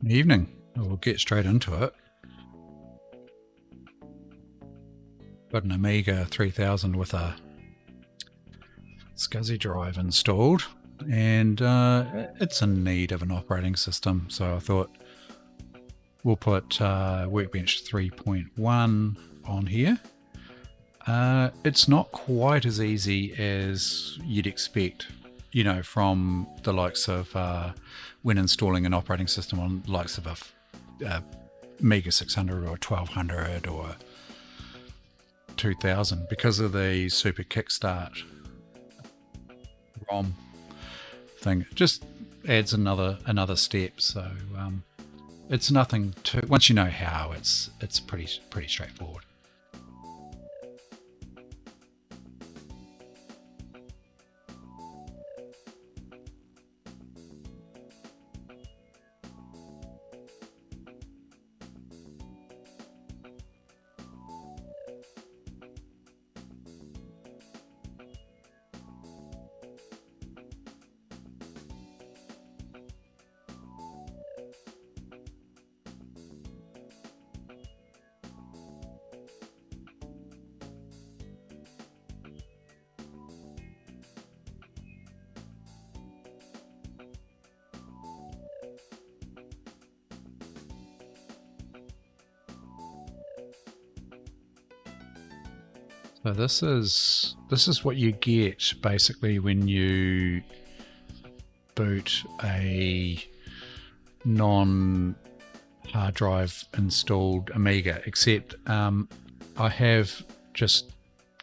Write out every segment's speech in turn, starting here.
Evening. We'll get straight into it. Got an Amiga 3000 with a SCSI drive installed, and it's in need of an operating system. So I thought we'll put Workbench 3.1 on here. It's not quite as easy as you'd expect, you know, from the likes of when installing an operating system on the likes of a Amiga 600 or 1200 or 2000, because of the Super Kickstart ROM thing. It just adds another step. So it's nothing to, once you know how, it's pretty straightforward. So this is what you get basically when you boot a non-hard drive installed Amiga, except I have just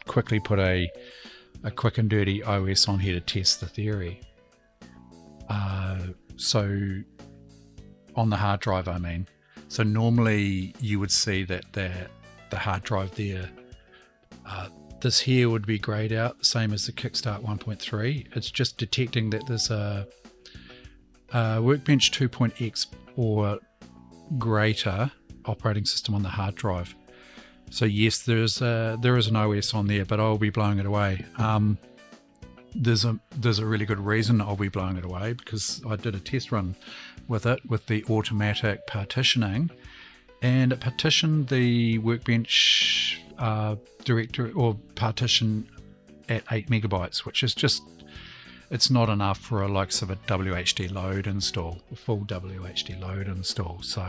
quickly put a quick and dirty OS on here to test the theory. So on the hard drive, I mean. So normally you would see that the hard drive there, this here would be grayed out, same as the Kickstart 1.3. It's just detecting that there's a Workbench 2.x or greater operating system on the hard drive. So yes, there is an OS on there, but I'll be blowing it away. There's a really good reason I'll be blowing it away, because I did a test run with it with the automatic partitioning, and it partitioned the Workbench directory or partition at 8 megabytes, which is just, it's not enough for a likes of a WHD load install, a full WHD load install. So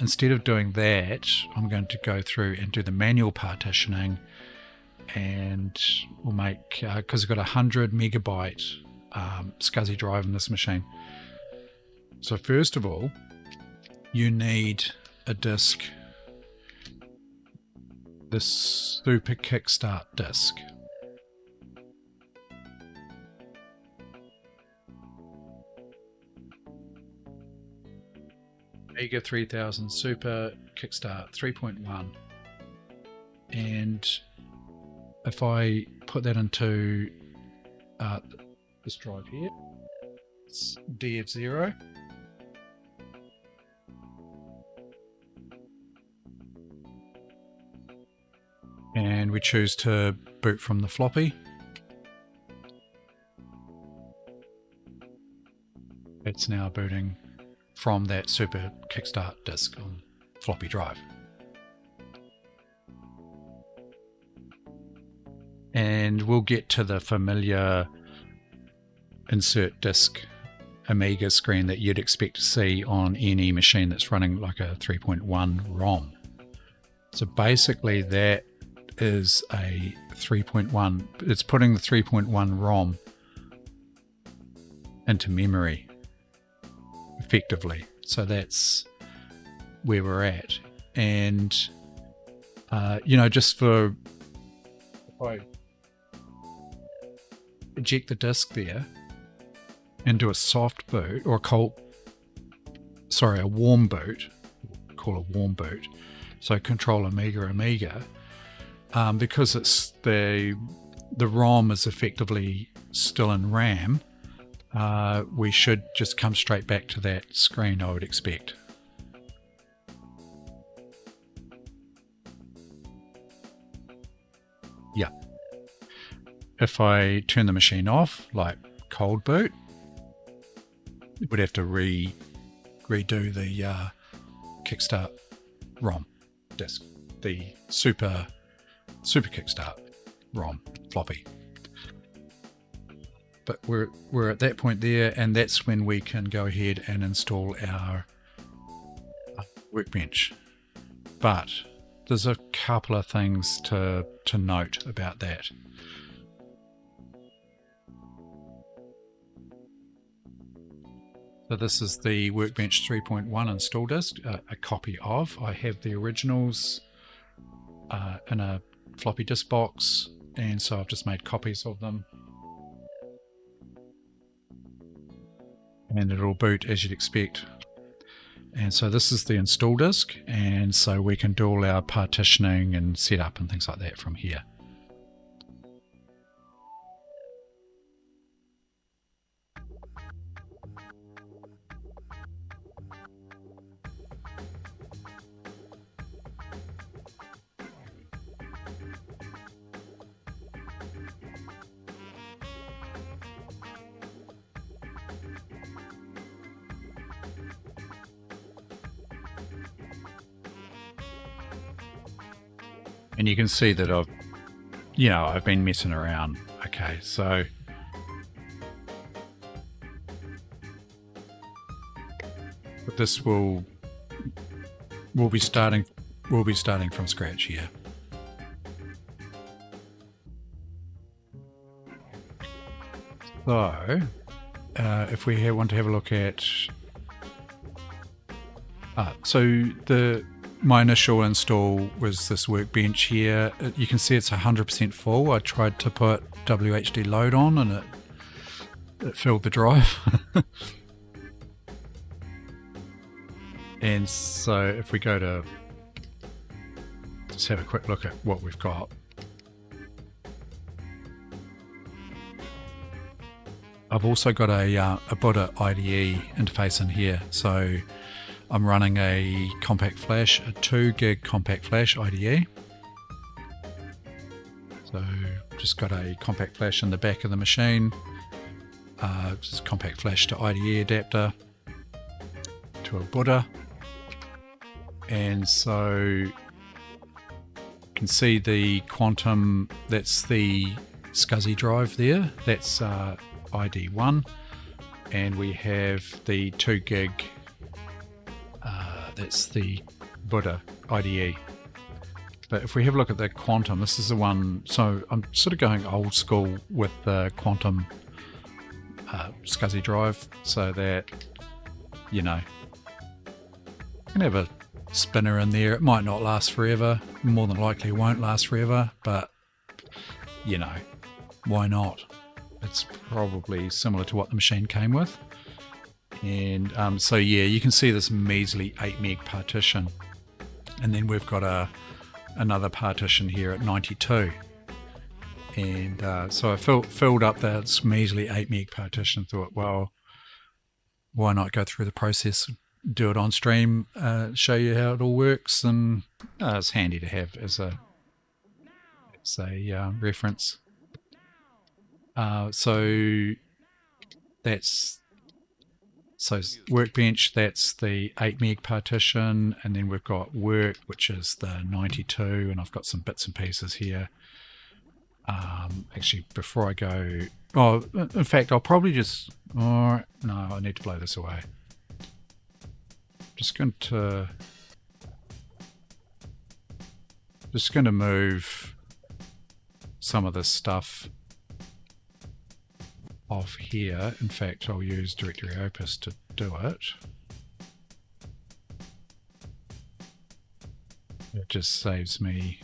instead of doing that, I'm going to go through and do the manual partitioning, and we'll make, because I've got 100 megabyte SCSI drive in this machine. So first of all, you need a disk, this Super Kickstart disk. Amiga 3000 Super Kickstart 3.1. And if I put that into this drive here, it's DF0. And we choose to boot from the floppy. It's now booting from that Super Kickstart disk on floppy drive. And we'll get to the familiar insert disk Amiga screen that you'd expect to see on any machine that's running like a 3.1 ROM. So basically that is a 3.1, it's putting the 3.1 ROM into memory effectively. So that's where we're at. And you know, just for, if I eject the disk there and do a soft boot, or a warm boot, call a warm boot. So control Amiga, because it's the ROM is effectively still in RAM, we should just come straight back to that screen, I would expect. Yeah. If I turn the machine off, like cold boot, it would have to redo the Kickstart ROM disk, the Super Kickstart ROM floppy. But we're at that point there, and that's when we can go ahead and install our workbench. But there's a couple of things to note about that. So this is the Workbench 3.1 install disk, a copy of. I have the originals in a floppy disk box, and so I've just made copies of them. And it'll boot as you'd expect. And so this is the install disk, and so we can do all our partitioning and setup and things like that from here. And you can see that I've been messing around. Okay, so but this we'll be starting from scratch here. So if we want to have a look at my initial install was this workbench here. You can see it's 100% full. I tried to put WHD load on and it filled the drive. And so if we go to just have a quick look at what we've got. I've also got a Buddha IDE interface in here. So I'm running a compact flash, a 2 gig compact flash IDE. So just got a compact flash in the back of the machine. Just compact flash to IDE adapter to a Buddha. And so you can see the Quantum, that's the SCSI drive there. That's ID1. And we have the 2 gig that's the Buddha IDE. But if we have a look at the Quantum, this is the one, so I'm sort of going old school with the Quantum SCSI drive, so that, you know, you can have a spinner in there. It might not last forever, more than likely it won't last forever, but, you know, why not? It's probably similar to what the machine came with. And so yeah, you can see this measly 8 meg partition, and then we've got another partition here at 92, and so I filled up that measly 8 meg partition. Thought, well, why not go through the process, do it on stream, show you how it all works, and it's handy to have as a reference. So workbench, that's the 8 meg partition, and then we've got work, which is the 92, and I've got some bits and pieces here. Actually, before I go, in fact, I'll probably just, no, I need to blow this away. Just going to move some of this stuff off here. In fact, I'll use Directory Opus to do it. It just saves me.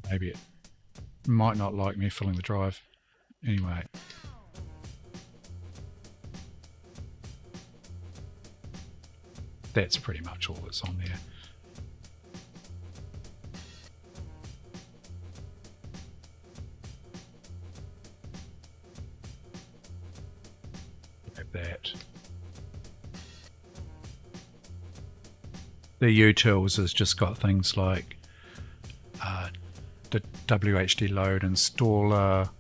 Maybe it might not like me filling the drive. Anyway. That's pretty much all that's on there. That the utils has just got things like the WHD load installer,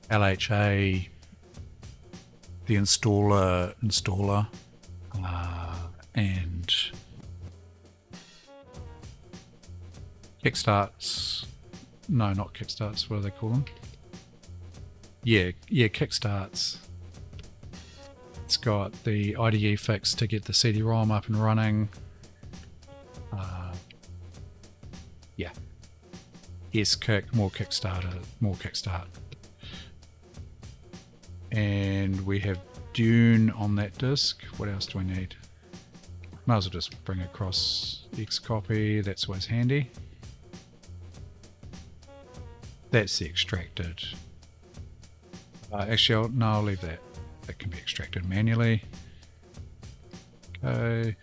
LHA, the installer, and kickstarts. No, not kickstarts. What do they call them? Yeah, kickstarts. It's got the IDE fix to get the CD-ROM up and running. Yeah. S-Kick, more Kickstarter, more Kickstart. And we have Dune on that disk. What else do we need? Might as well just bring across Xcopy. That's always handy. That's the extracted. Actually, I'll leave that. That can be extracted manually. Okay.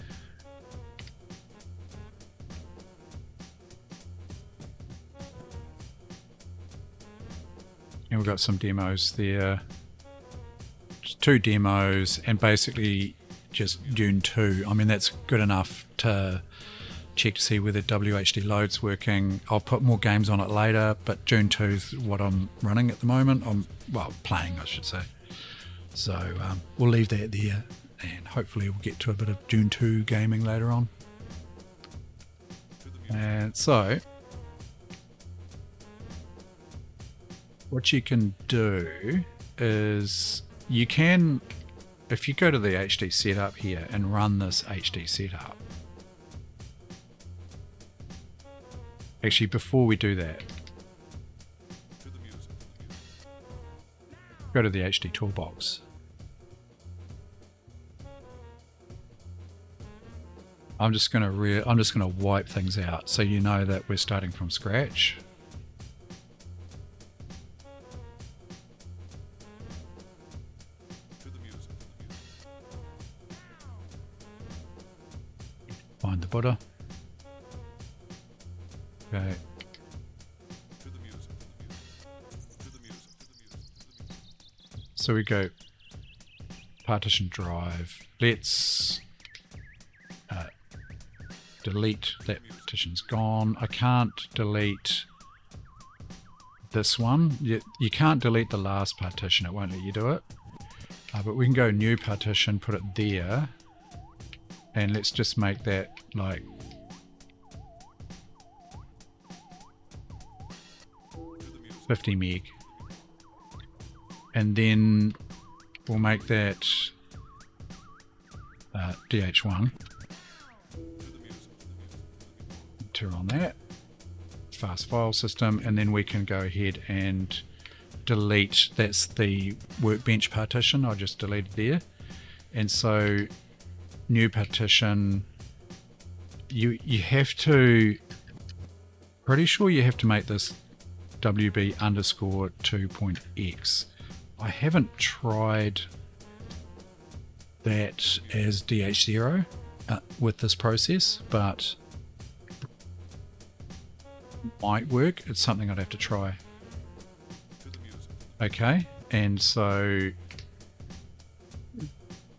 And we've got some demos there. Just 2 demos and basically just Dune 2. I mean, that's good enough to check to see whether WHD load's working. I'll put more games on it later, but Dune 2 is what I'm running at the moment. Well, playing, I should say. So we'll leave that there, and hopefully we'll get to a bit of Dune 2 gaming later on. And so what you can do is you can, if you go to the HD setup here and run this HD setup. Actually, before we do that, go to the HD toolbox. I'm just gonna wipe things out so you know that we're starting from scratch. Find the Buddha. Okay. So we go partition drive. Let's delete that partition's gone. I can't delete this one. You can't delete the last partition. It won't let you do it. But we can go new partition, put it there, and let's just make that like 50 meg. And then we'll make that DH1. Enter on that. Fast file system, and then we can go ahead and delete. That's the workbench partition I just deleted there. And so new partition, you have to, pretty sure you have to make this WB underscore 2.x. I haven't tried that as DH0 with this process, but might work. It's something I'd have to try. Okay, and so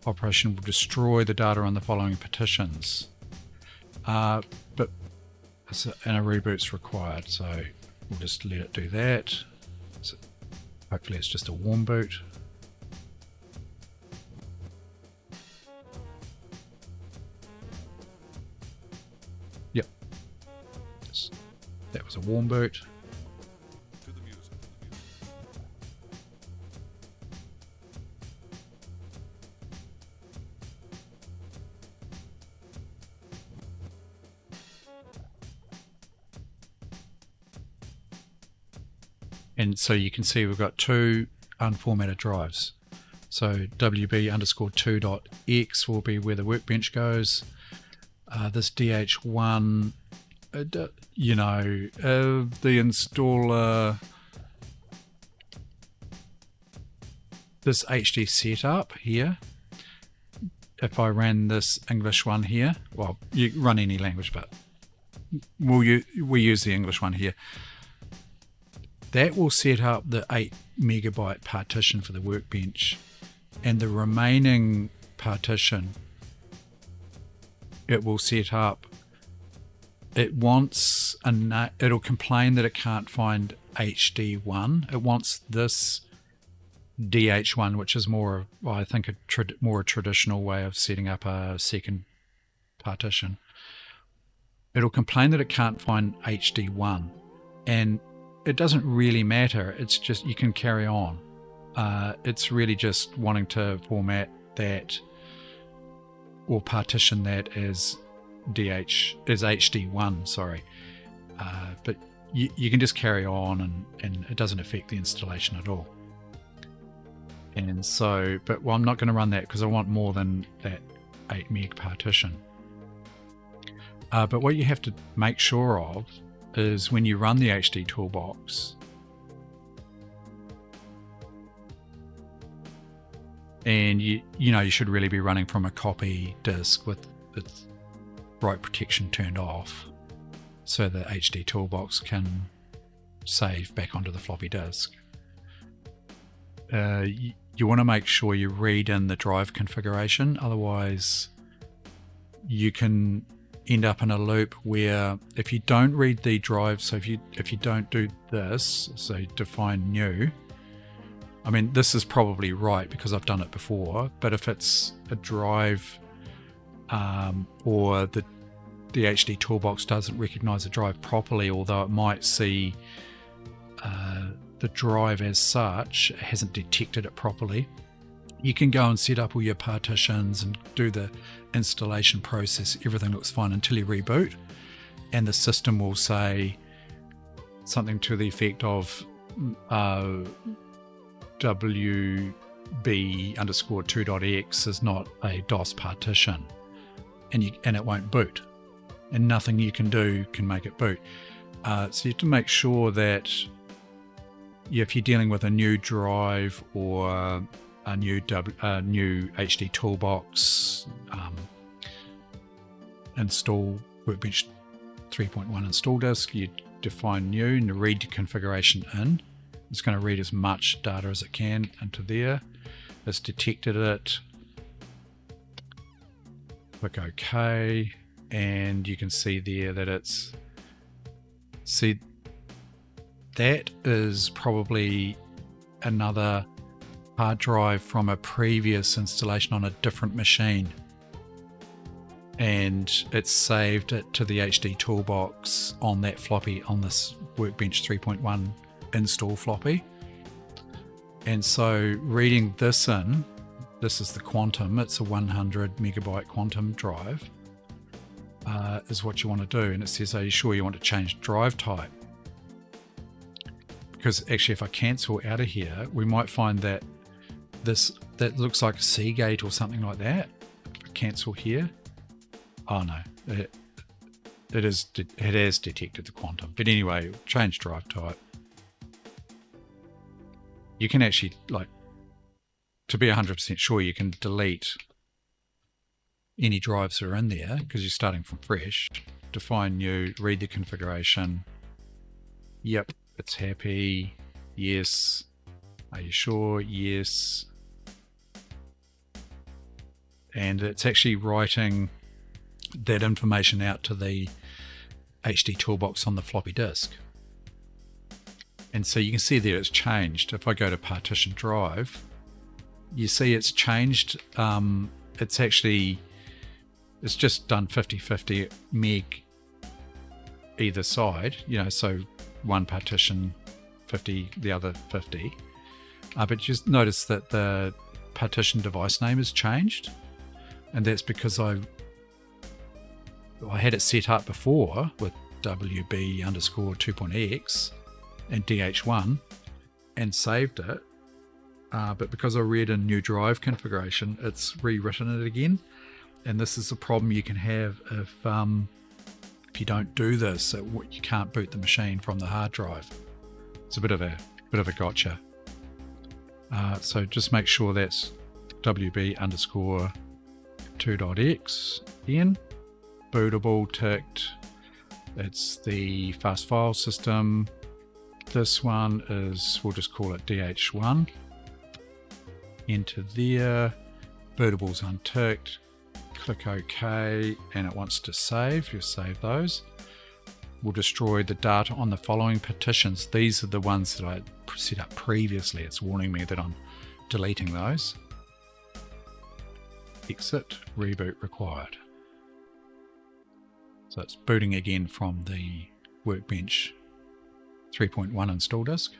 operation will destroy the data on the following partitions, and a reboot's required, so we'll just let it do that. So hopefully it's just a warm boot. Yep, that was a warm boot. And so you can see we've got 2 unformatted drives. So WB underscore 2.x will be where the workbench goes. This DH1, the installer, this HD setup here. If I ran this English one here, well, you run any language, but we use the English one here. That will set up the 8 megabyte partition for the workbench, and the remaining partition it will set up. It'll complain that it can't find HD1. It wants this DH1, which is more, well, I think, more a traditional way of setting up a second partition, it'll complain that it can't find HD1. And it doesn't really matter. It's just you can carry on. It's really just wanting to format that or partition that as HD1, sorry. But you can just carry on, and it doesn't affect the installation at all. And so, well, I'm not going to run that because I want more than that 8 meg partition. But what you have to make sure of is when you run the HD toolbox, and you should really be running from a copy disk with its write protection turned off, so the HD toolbox can save back onto the floppy disk. You want to make sure you read in the drive configuration, otherwise you can end up in a loop where if you don't read the drive, so if you don't do this, so define new, I mean, this is probably right because I've done it before, but if it's a drive or the HD toolbox doesn't recognize the drive properly, although it might see the drive as such, it hasn't detected it properly, you can go and set up all your partitions and do the installation process. Everything looks fine until you reboot, and the system will say something to the effect of WB_2.x is not a DOS partition, and it won't boot, and nothing you can do can make it boot. So you have to make sure that if you're dealing with a new drive or a new HD toolbox, install Workbench 3.1 install disk, you define new and read your configuration in. It's going to read as much data as it can into there. It's detected it. Click OK, and you can see there that that is probably another hard drive from a previous installation on a different machine, and it's saved it to the HD toolbox on that floppy, on this Workbench 3.1 install floppy. And so reading this in, this is the Quantum, it's a 100 megabyte Quantum drive, is what you want to do. And it says, are you sure you want to change drive type? Because actually, if I cancel out of here, we might find that that looks like a Seagate or something like that. If I cancel here, oh no, it has detected the Quantum. But anyway, change drive type. You can actually, like, to be 100% sure, you can delete any drives that are in there because you're starting from fresh. Define new, read the configuration. Yep, it's happy. Yes. Are you sure? Yes. And it's actually writing that information out to the HD toolbox on the floppy disk. And so you can see there it's changed. If I go to partition drive, you see it's changed. It's just done 50-50 meg either side, so one partition 50, the other 50. But just notice that the partition device name has changed. And that's because I had it set up before with WB_2.x and DH1 and saved it. But because I read a new drive configuration, it's rewritten it again. And this is a problem you can have if you don't do this. You can't boot the machine from the hard drive. It's a bit of a gotcha. So just make sure that's WB_2.x again. Bootable ticked. It's the fast file system. This one is, we'll just call it DH1. Enter there. Bootable's unticked. Click OK, and it wants to save. You save those. will destroy the data on the following partitions. These are the ones that I set up previously. It's warning me that I'm deleting those. Exit, reboot required. So it's booting again from the Workbench 3.1 install disk.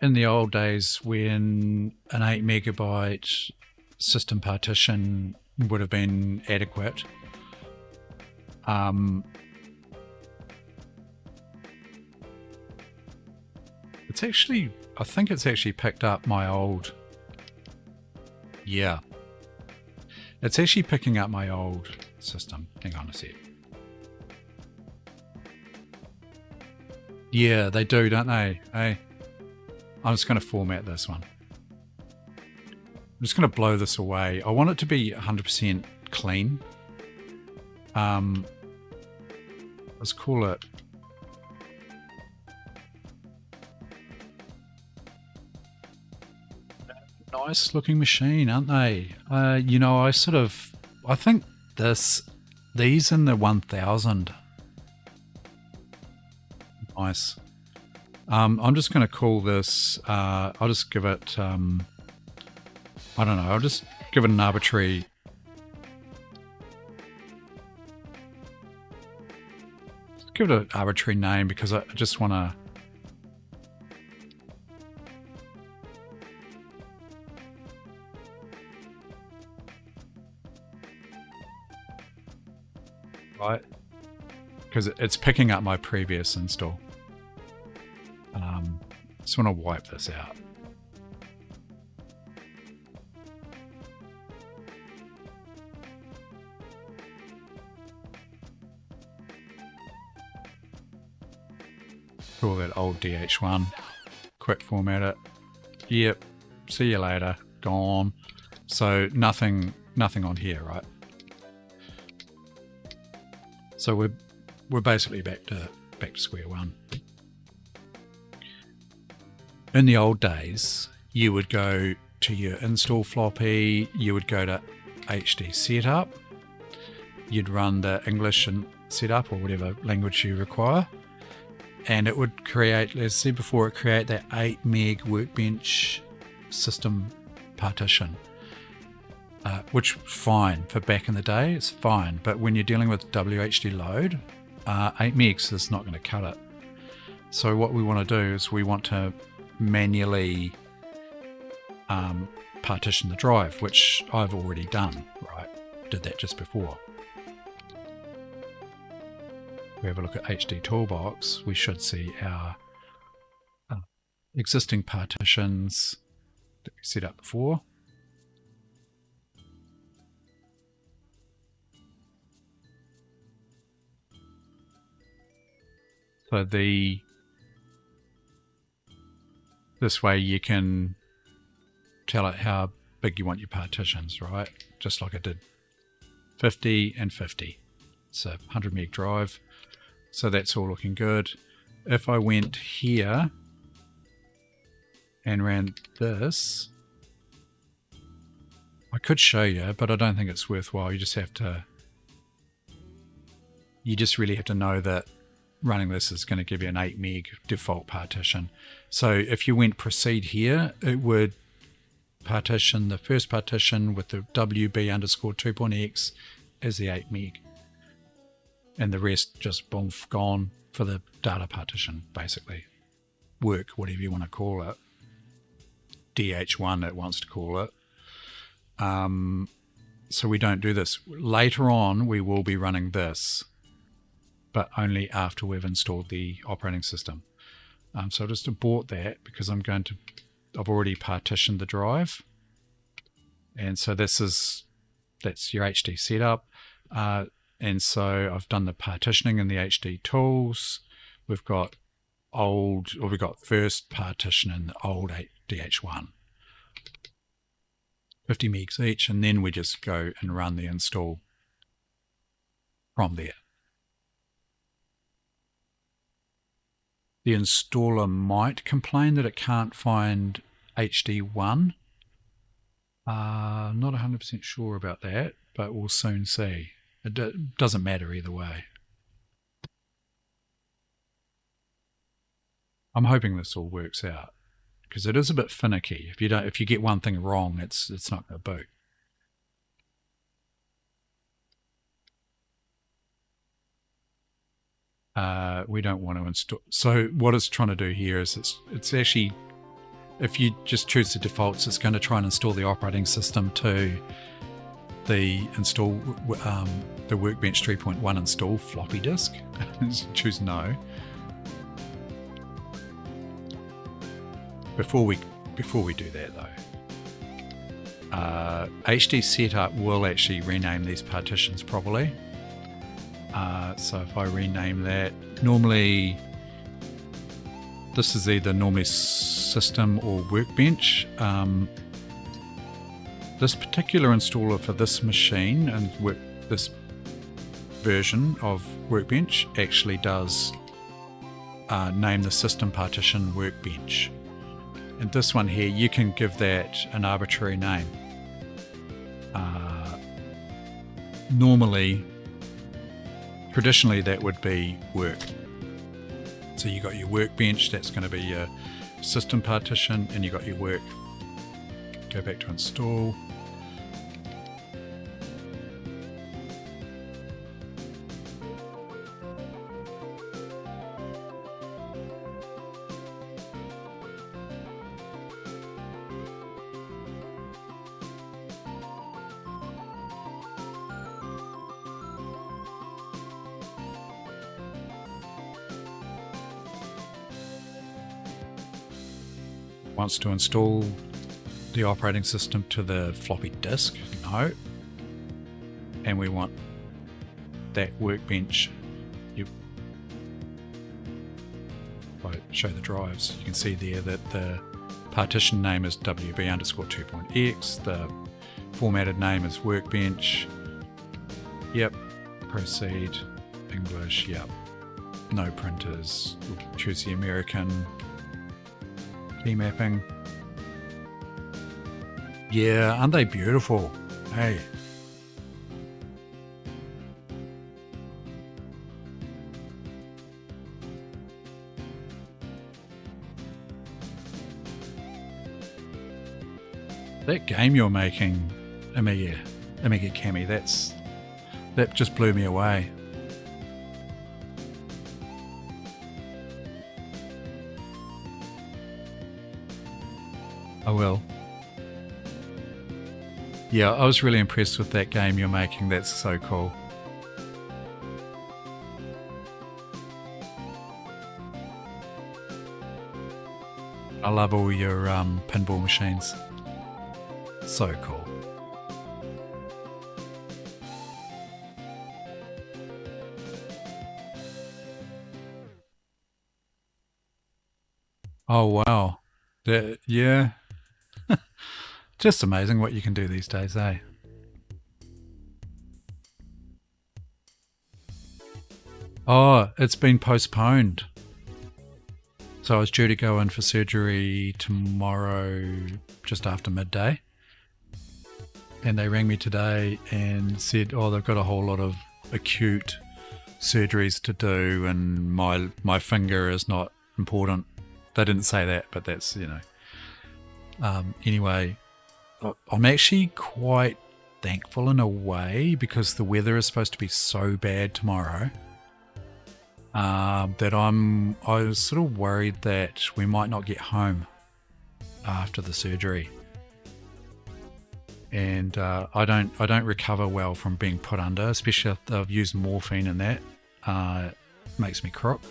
In the old days, when an 8 megabyte system partition would have been adequate, it's actually, I think it's actually picked up my old, yeah, it's actually picking up my old system. Hang on a sec. Yeah, they do, don't they? Hey. I'm just going to format this one. I'm just going to blow this away. I want it to be 100% clean. Let's call it nice looking machine, aren't they? You know, I think these in the 1000. Nice. I'm just going to call this, I'll just give it, I don't know, I'll just give it an arbitrary, name because I just want to, right, because it's picking up my previous install. Just want to wipe this out. Call that old DH1. Quick format it. Yep. See you later. Gone. So nothing on here, right? So we're basically back to square one. In the old days, you would go to your install floppy, you would go to HD setup, you'd run the English and setup or whatever language you require, and it would create, as I said before, it create that 8 meg Workbench system partition, which fine for back in the day, it's fine, but when you're dealing with WHD load, 8 megs is not going to cut it. So what we want to do is we want to manually partition the drive, which I've already done, right? Did that just before. If we have a look at HD Toolbox, we should see our existing partitions that we set up before. So this way you can tell it how big you want your partitions, right? Just like I did 50 and 50. It's a 100 meg drive. So that's all looking good. If I went here and ran this, I could show you, but I don't think it's worthwhile. You just really have to know that running this is going to give you an 8 meg default partition. So if you went proceed here, it would partition the first partition with the WB underscore 2.x as the 8 meg. And the rest just boom, gone for the data partition, basically. Work, whatever you want to call it. DH1 it wants to call it. So we don't do this. Later on, we will be running this, but only after we've installed the operating system. So I'll just abort that because I've already partitioned the drive. And so that's your HD setup. And so I've done the partitioning in the HD tools. We've got first partition in the old DH1. 50 megs each, and then we just go and run the install from there. The installer might complain that it can't find HD1. Not 100% sure about that, but we'll soon see. It doesn't matter either way. I'm hoping this all works out, because it is a bit finicky. If you get one thing wrong, it's not going to boot. We don't want to install. So what it's trying to do here is it's actually, if you just choose the defaults, it's going to try and install the operating system to the install the Workbench 3.1 install floppy disk. Choose no. Before we do that though, HD setup will actually rename these partitions properly. So if I rename that, normally this is either normally system or Workbench. This particular installer for this machine and this version of Workbench actually does name the system partition Workbench. And this one here, you can give that an arbitrary name. Traditionally that would be work. So you got your Workbench, that's going to be your system partition, and you got your work. Go back to install. Wants to install the operating system to the floppy disk. No. And we want that Workbench. If I show the drives, you can see there that the partition name is WB_2.x. The formatted name is Workbench. Yep. Proceed. English. Yep. No printers. We'll choose the American. Key mapping. Yeah, aren't they beautiful? Hey. That game you're making, Amiga Cami, that just blew me away. I will. Yeah, I was really impressed with that game you're making. That's so cool. I love all your pinball machines. So cool. Oh wow. Yeah. Just amazing what you can do these days, eh? Oh, it's been postponed. So I was due to go in for surgery tomorrow just after midday. And they rang me today and said, oh, they've got a whole lot of acute surgeries to do and my finger is not important. They didn't say that, but that's, you know. Anyway, I'm actually quite thankful in a way because the weather is supposed to be so bad tomorrow that I was sort of worried that we might not get home after the surgery. And I don't recover well from being put under, especially if I've used morphine and that. It makes me crook.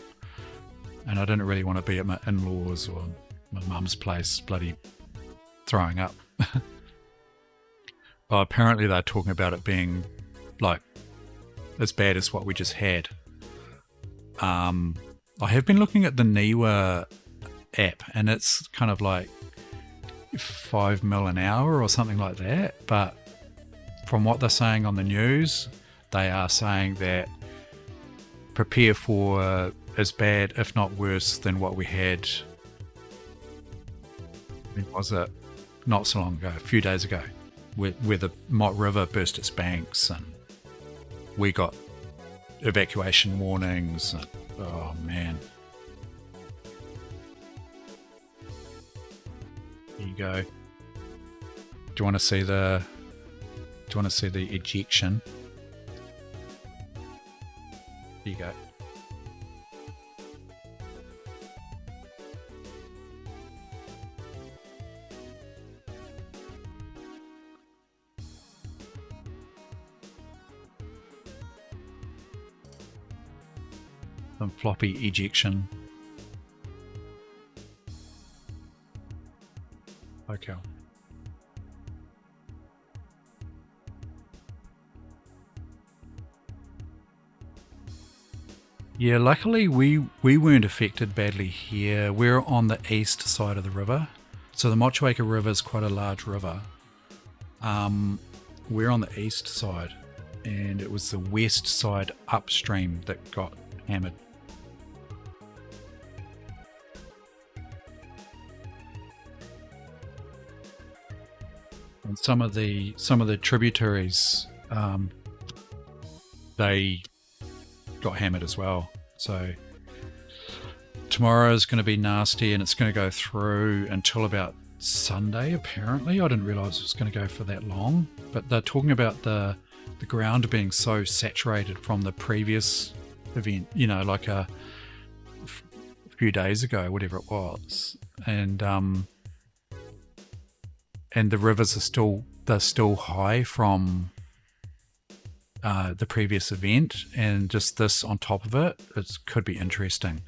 And I didn't really want to be at my in-laws or my mum's place bloody throwing up. Well, apparently they're talking about it being like as bad as what we just had. I have been looking at the Niwa app and it's kind of like 5 mil an hour or something like that. But from what they're saying on the news, they are saying that prepare for as bad, if not worse, than what we had. When was it? Not so long ago, a few days ago, where the Mott River burst its banks and we got evacuation warnings. And, oh man. There you go. Do you want to see the ejection? There you go. Some floppy ejection. Okay. Yeah, luckily we weren't affected badly here. We're on the east side of the river. So the Motueka River is quite a large river. We're on the east side, and it was the west side upstream that got hammered. And some of the tributaries, they got hammered as well. So tomorrow is going to be nasty, and it's going to go through until about Sunday. Apparently, I didn't realize it was going to go for that long. But they're talking about the ground being so saturated from the previous event. You know, like a few days ago, whatever it was, and the rivers are still high from the previous event, and just this on top of it, could be interesting.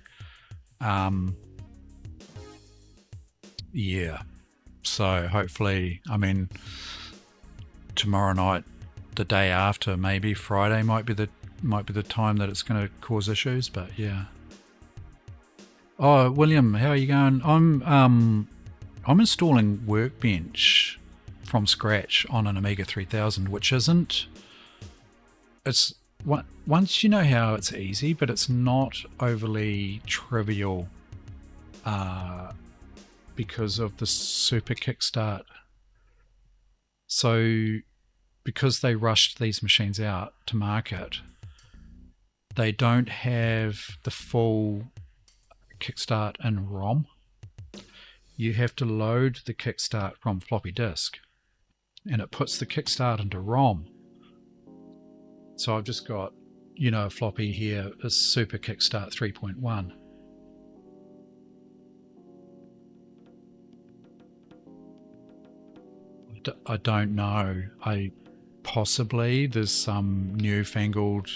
Yeah, so hopefully, I mean, tomorrow night, the day after, maybe Friday might be the time that it's going to cause issues. But yeah. Oh, William, how are you going? I'm installing Workbench from scratch on an Amiga 3000, which isn't. It's once you know how, it's easy, but it's not overly trivial because of the super kickstart. So because they rushed these machines out to market, they don't have the full kickstart in ROM. You have to load the kickstart from floppy disk, and it puts the kickstart into ROM. So I've just got, a floppy here, a Super Kickstart 3.1. I don't know. Possibly there's some newfangled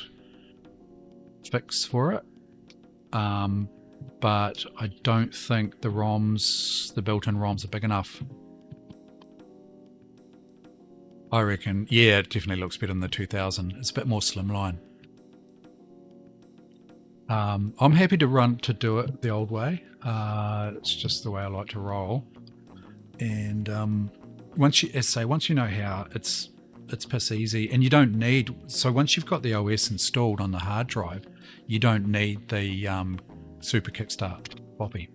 fix for it. But I don't think the built-in ROMs are big enough. I reckon, yeah, it definitely looks better than the 2000. It's a bit more slimline. I'm happy to do it the old way. It's just the way I like to roll. And once you know how, it's piss easy, and you don't need. So once you've got the OS installed on the hard drive, you don't need the Super Kickstart floppy.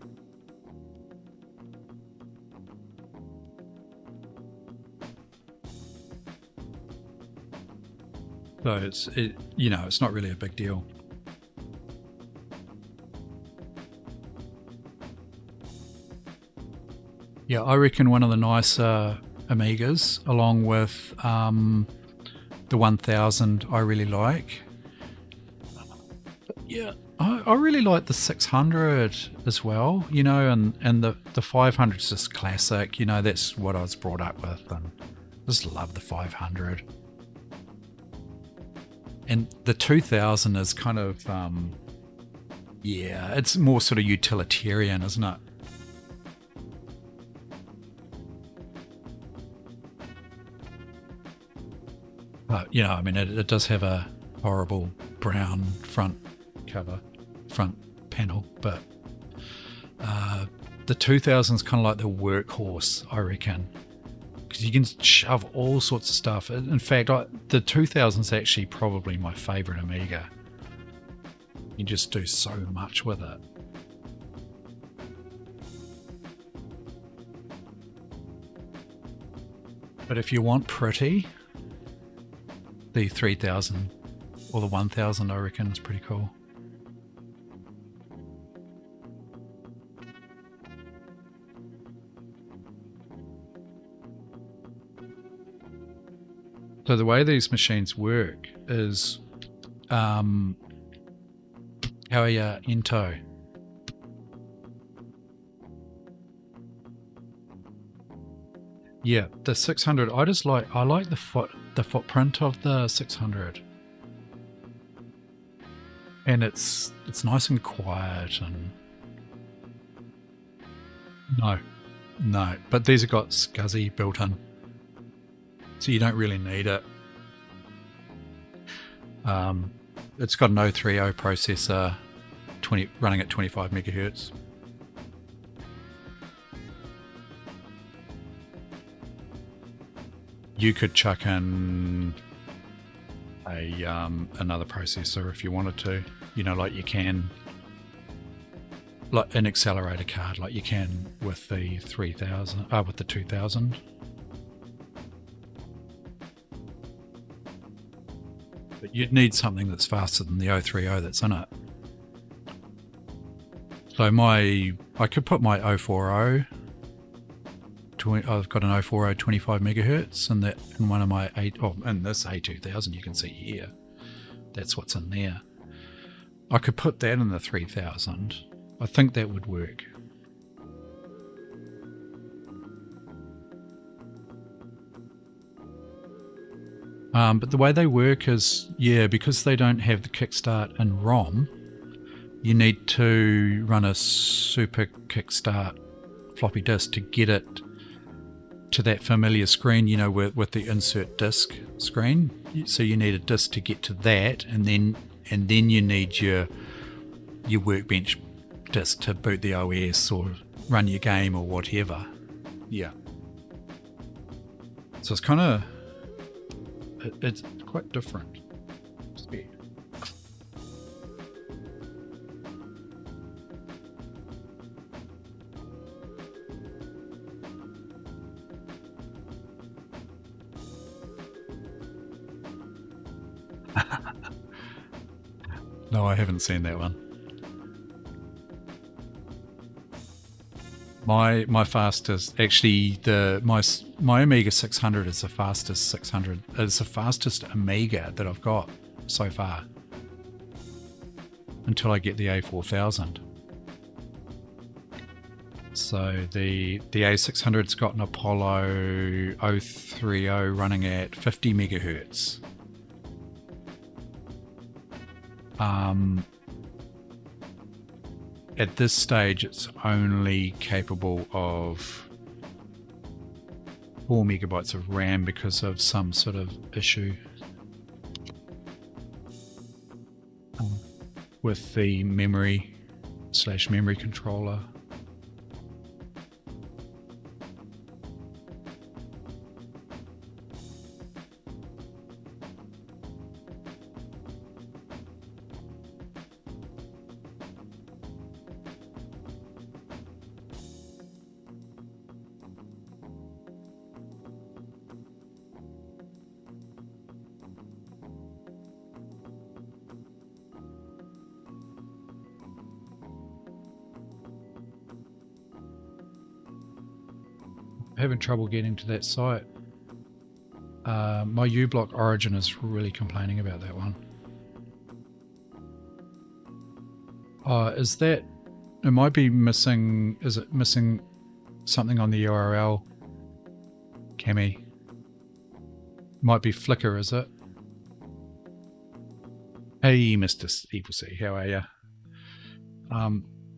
So it's not really a big deal. Yeah, I reckon one of the nicer Amigas, along with the 1000, I really like. Yeah, I really like the 600 as well, and the 500 is just classic. That's what I was brought up with, and I just love the 500. And the 2000 is kind of, it's more sort of utilitarian, isn't it? But, it does have a horrible brown front panel, but the 2000 is kind of like the workhorse, I reckon, because you can shove all sorts of stuff. In fact, the 2000 is actually probably my favorite Amiga. You just do so much with it. But if you want pretty, the 3000 or the 1000, I reckon, is pretty cool. So the way these machines work is, how are you, Ento? Yeah, the 600. I like the footprint of the 600, and it's nice and quiet and no. But these have got SCSI built in, so you don't really need it. It's got an 030 processor, running at 25 megahertz. You could chuck in another processor if you wanted to, like you can, like an accelerator card, like you can with the 3000, with the 2000. But you'd need something that's faster than the 030 that's in it. So I could put my 040. I've got an 040 25 megahertz, and that in one of my in this A2000 you can see here, that's what's in there. I could put that in the 3000. I think that would work. But the way they work is, because they don't have the kickstart in ROM, you need to run a super kickstart floppy disk to get it to that familiar screen, with the insert disk screen. So you need a disk to get to that, and then you need your workbench disk to boot the OS or run your game or whatever. Yeah. So it's kind of, it's quite different. No, I haven't seen that one. My fastest, actually, my Amiga 600 is the fastest 600. It's the fastest Amiga that I've got so far, until I get the A4000. So the A600's got an Apollo 030 running at 50 megahertz. At this stage, it's only capable of 4 megabytes of RAM because of some sort of issue with the memory controller. Having trouble getting to that site. My uBlock Origin is really complaining about that one. Is that, it might be missing, is it missing something on the URL, Cami? Might be Flickr, is it? Hey, Mr. Evil C, how are you?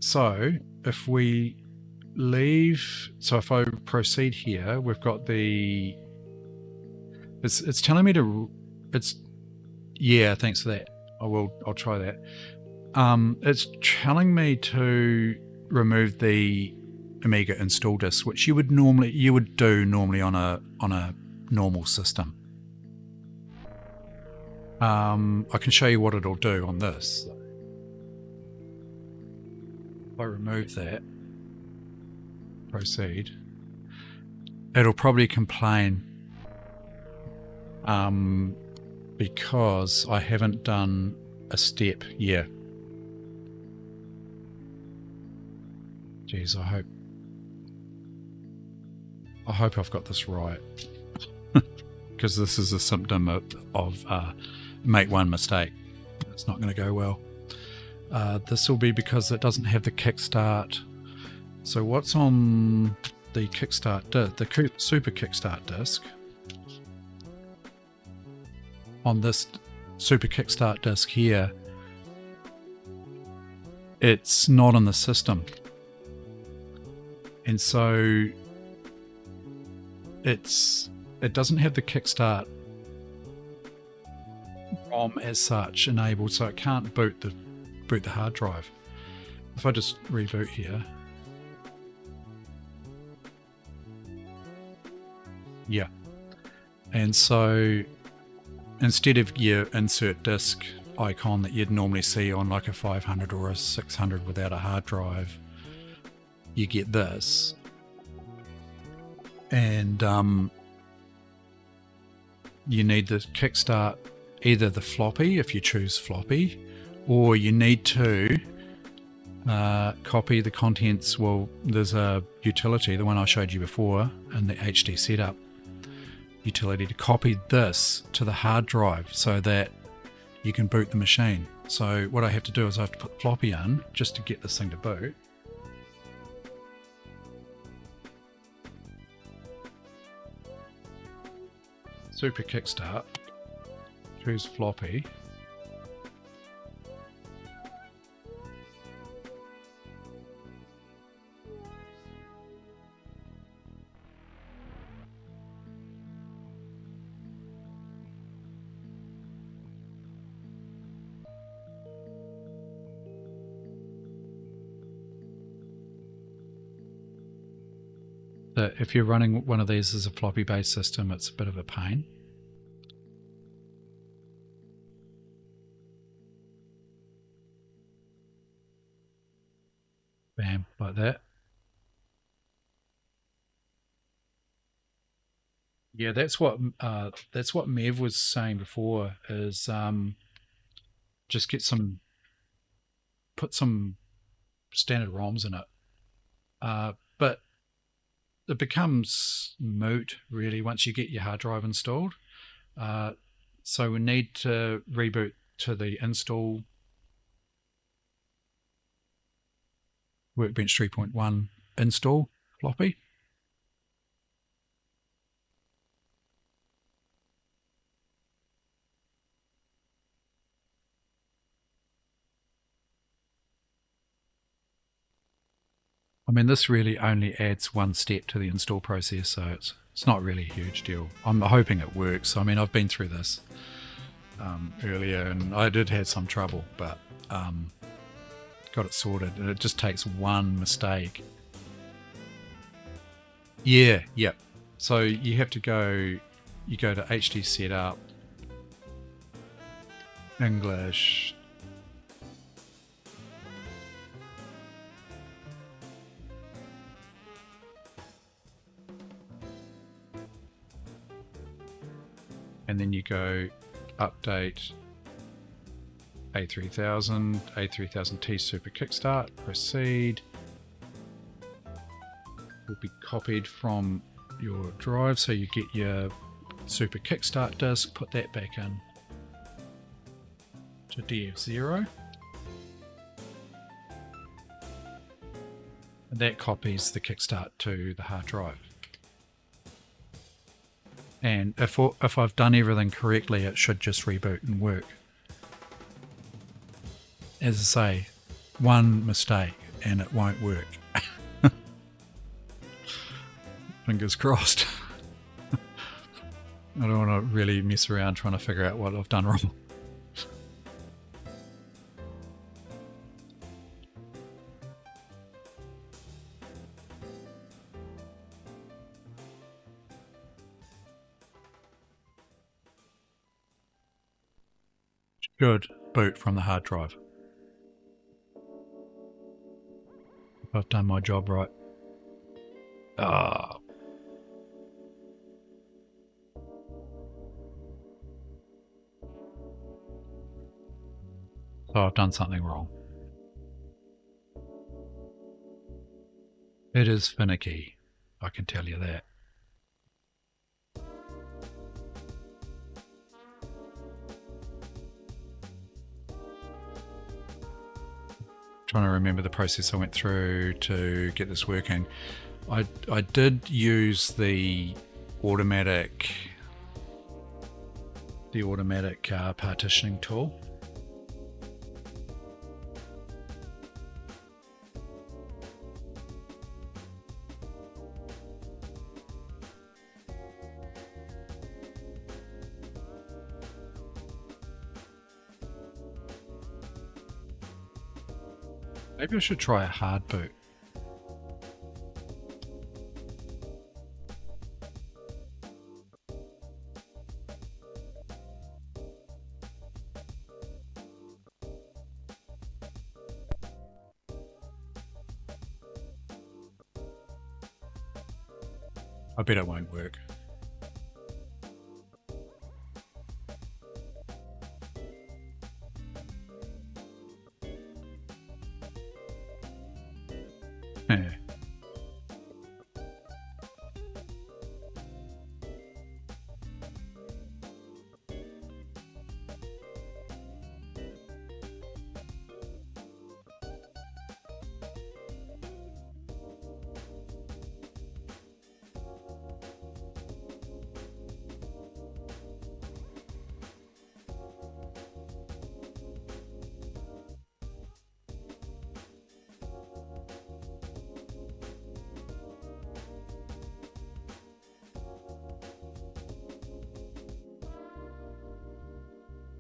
So if we leave, so if I proceed here, we've got the, it's telling me to, yeah, thanks for that. I'll try that. It's telling me to remove the Amiga install disk, which you would do normally on a normal system. I can show you what it'll do on this. If I remove that, proceed, it'll probably complain because I haven't done a step yet. Geez, I hope I've got this right, because this is a symptom of make one mistake. It's not going to go well. This will be because it doesn't have the kickstart. So what's on the kickstart, the super kickstart disk? On this super kickstart disk here, it's not in the system, and so it doesn't have the kickstart ROM as such enabled, so it can't boot the hard drive. If I just reboot here, yeah, and so instead of your insert disk icon that you'd normally see on like a 500 or a 600 without a hard drive, you get this. And you need the kickstart, either the floppy if you choose floppy, or you need to copy the contents. Well, there's a utility, the one I showed you before in the HD setup utility, to copy this to the hard drive so that you can boot the machine. So what I have to do is I have to put floppy in just to get this thing to boot. Super kickstart, choose floppy, if you're running one of these as a floppy based system, it's a bit of a pain. Bam, like that. Yeah, that's what Mev was saying before, is just put some standard ROMs in it. But it becomes moot really once you get your hard drive installed. So we need to reboot to the install Workbench 3.1 install floppy. I mean, this really only adds one step to the install process, so it's not really a huge deal. I'm hoping it works. I mean, I've been through this earlier, and I did have some trouble, but got it sorted, and it just takes one mistake. Yeah. So you have to go to HD setup, English, and then you go update A3000T Super Kickstart, proceed. Will be copied from your drive, so you get your Super Kickstart disk, put that back in to DF0, and that copies the Kickstart to the hard drive. And if I've done everything correctly, it should just reboot and work. As I say, one mistake and it won't work. Fingers crossed. I don't want to really mess around trying to figure out what I've done wrong. Should boot from the hard drive. If I've done my job right. Ah. So I've done something wrong. It is finicky, I can tell you that. Trying to remember the process I went through to get this working. I did use the automatic partitioning tool. Maybe I should try a hard boot. I bet it won't work. Yeah.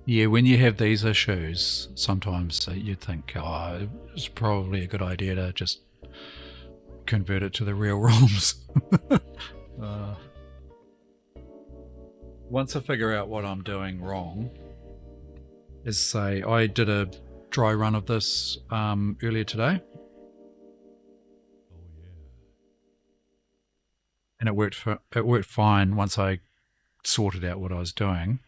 Yeah, when you have these issues, sometimes you think, oh, it's probably a good idea to just convert it to the real ROMs. Once I figure out what I'm doing wrong, is say I did a dry run of this earlier today. And it worked fine once I sorted out what I was doing.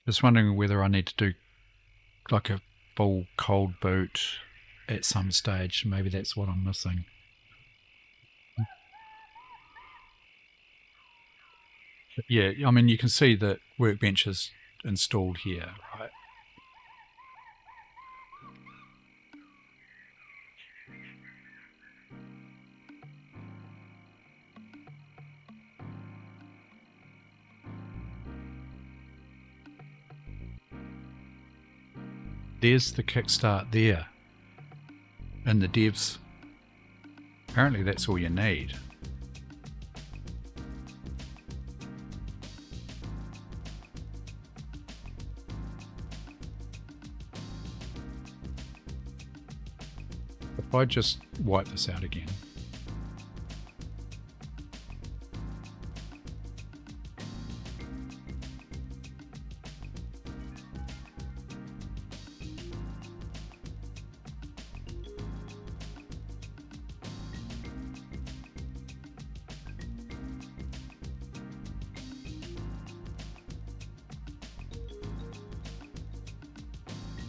Just wondering whether I need to do like a full cold boot at some stage. Maybe that's what I'm missing. But yeah, I mean, you can see that Workbench is installed here, right? There's the kickstart there. And the devs. Apparently that's all you need. If I just wipe this out again.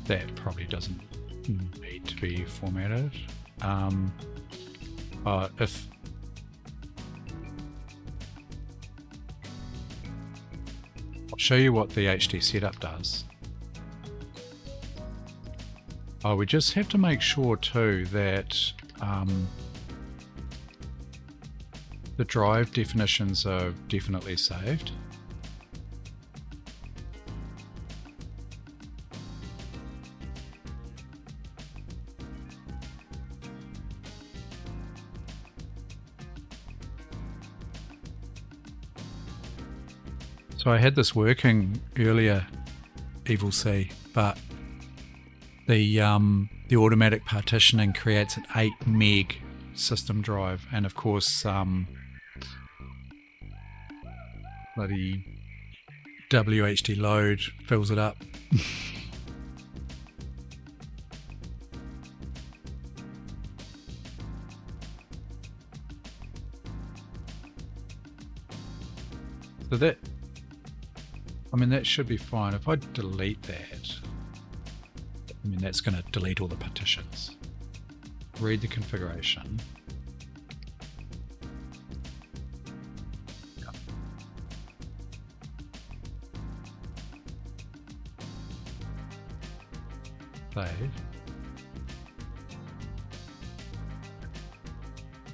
That probably doesn't need to be formatted. If I'll show you what the HD setup does. We just have to make sure too that the drive definitions are definitely saved. So I had this working earlier, Evil C, but the automatic partitioning creates an 8 meg system drive, and of course bloody WHD load fills it up. So that, I mean, that should be fine. If I delete that, I mean, that's going to delete all the partitions. Read the configuration. Save.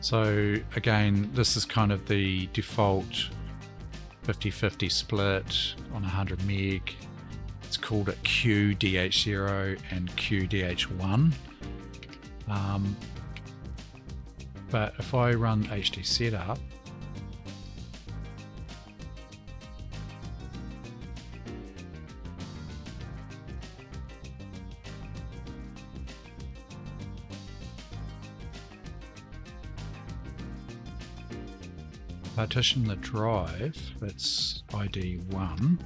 So again, this is kind of the default 50-50 split on 100 meg. It's called it QDH0 and QDH1. But if I run HD setup, partition the drive, that's ID 1.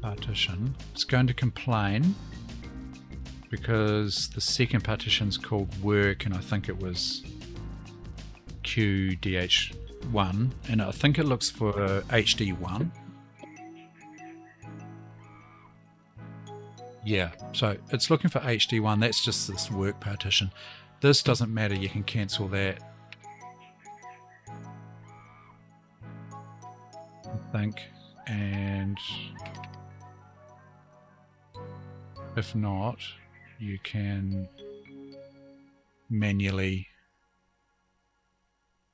Partition. It's going to complain because the second partition's called work, and I think it was QDH1, and I think it looks for HD1. Yeah, so it's looking for HD1. That's just this work partition. This doesn't matter, you can cancel that, I think, and if not, you can manually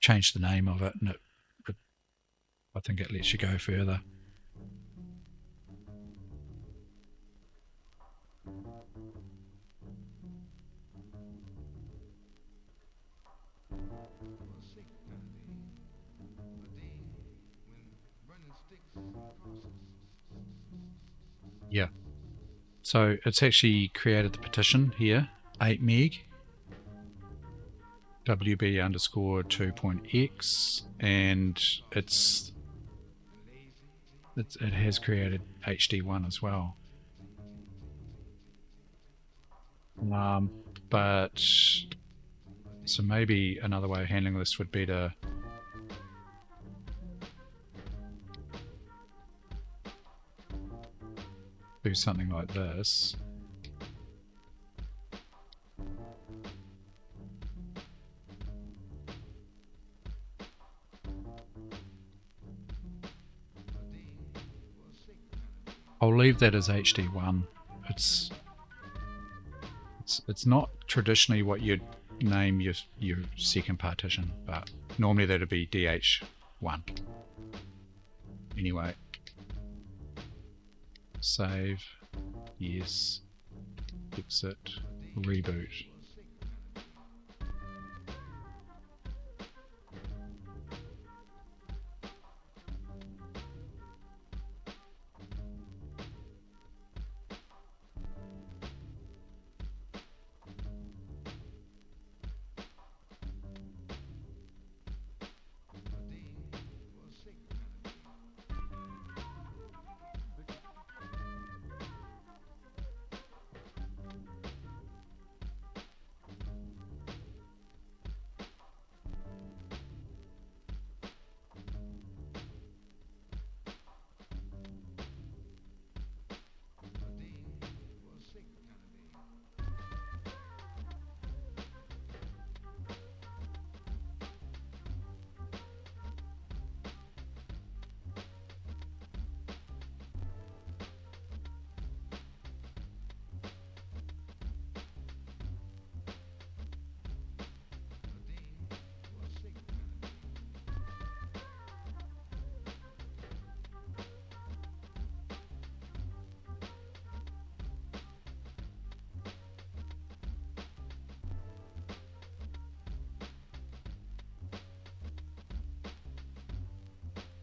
change the name of it, and I think it lets you go further. Yeah. So it's actually created the partition here, 8 meg, WB underscore 2.x, and it has created HD1 as well. But so maybe another way of handling this would be to do something like this. I'll leave that as HD1. It's not traditionally what you'd name your second partition, but normally that'd be DH1. Anyway. Save, yes, exit, reboot.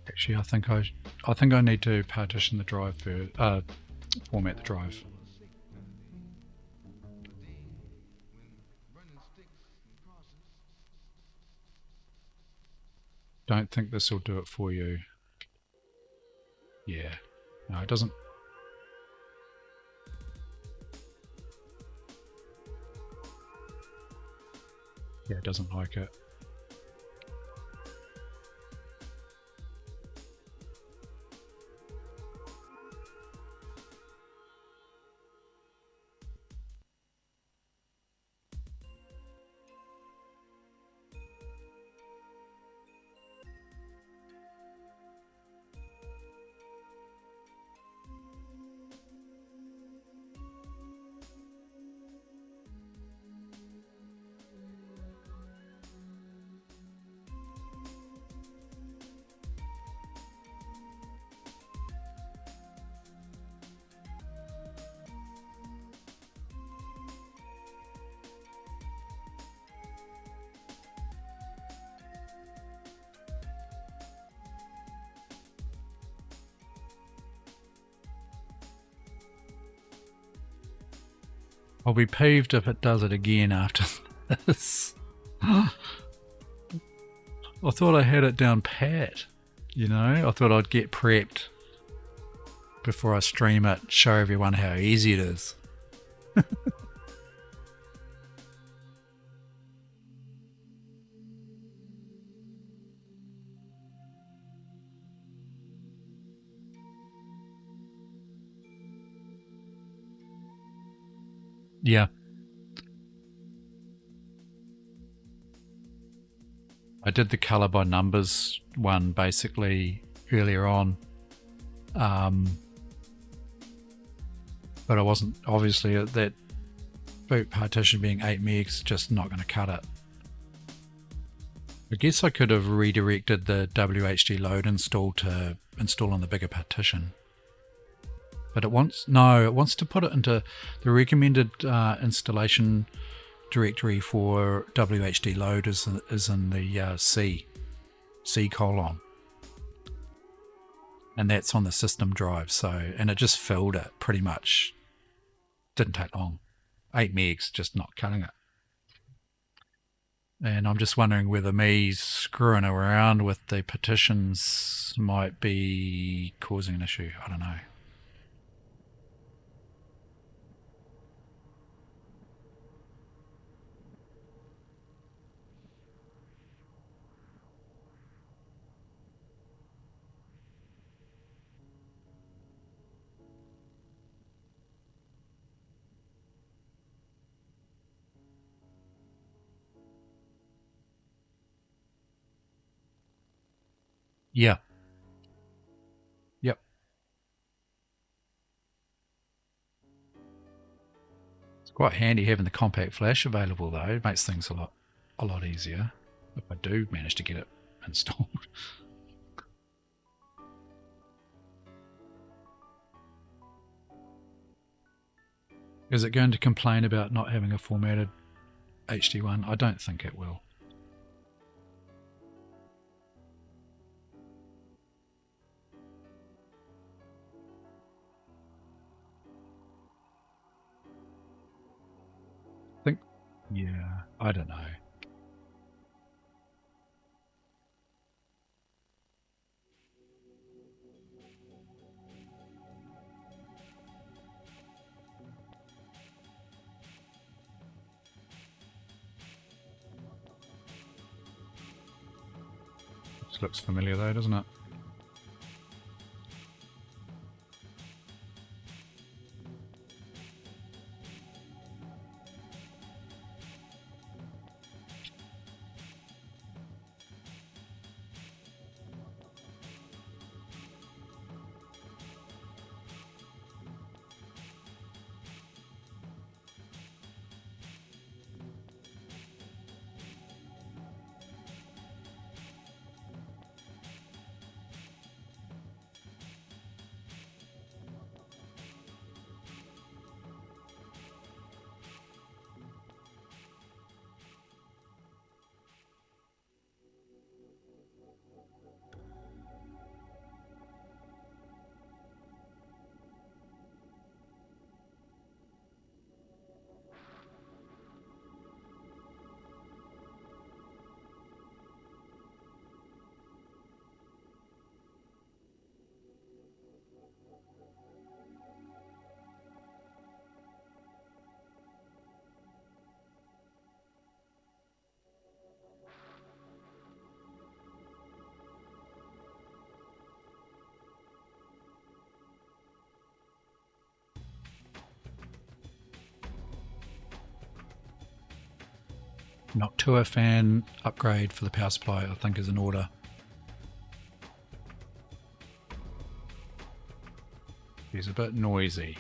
Actually, I think I need to partition the drive for format the drive. Don't think this will do it for you. Yeah. No, it doesn't. Yeah, it doesn't like it. I'll be peeved if it does it again after this. I thought I had it down pat. You know, I thought I'd get prepped before I stream it, show everyone how easy it is. Yeah. I did the color by numbers one basically earlier on. But I wasn't, obviously, that boot partition being 8 megs, just not going to cut it. I guess I could have redirected the WHD load install to install on the bigger partition. But it wants to put it into the recommended installation directory for WHD load is in the C colon. And that's on the system drive, and it just filled it pretty much. Didn't take long. 8 megs, just not cutting it. And I'm just wondering whether me screwing around with the partitions might be causing an issue. I don't know. Yeah. Yep. It's quite handy having the compact flash available though. It makes things a lot easier if I do manage to get it installed. Is it going to complain about not having a formatted HD1? I don't think it will. Yeah, I don't know. This looks familiar though, doesn't it? Noctua fan upgrade for the power supply, I think, is in order. He's a bit noisy.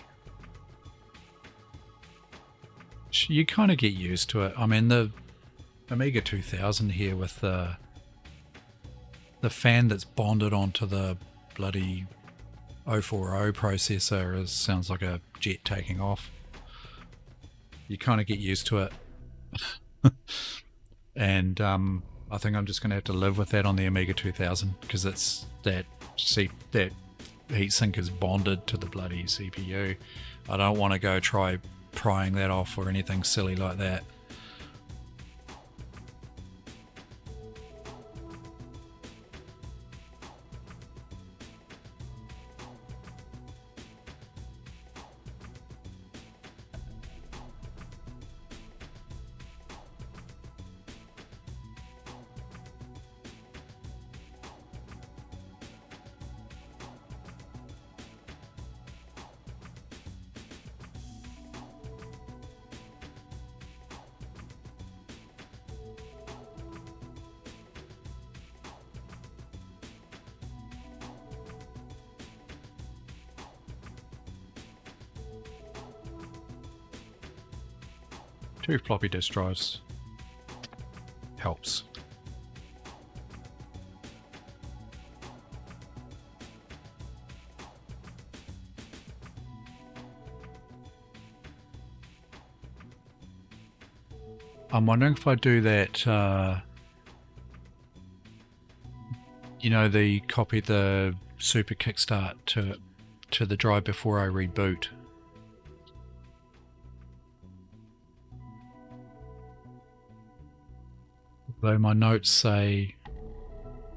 You kind of get used to it. I mean, the Amiga 2000 here with the fan that's bonded onto the bloody 040 processor sounds like a jet taking off. You kind of get used to it. And I think I'm just going to have to live with that on the Amiga 2000 because it's that heatsink is bonded to the bloody CPU. I don't want to go try prying that off or anything silly like that. Two floppy disk drives helps. I'm wondering if I do that, you know, the copy the super kickstart to the drive before I reboot. Though my notes say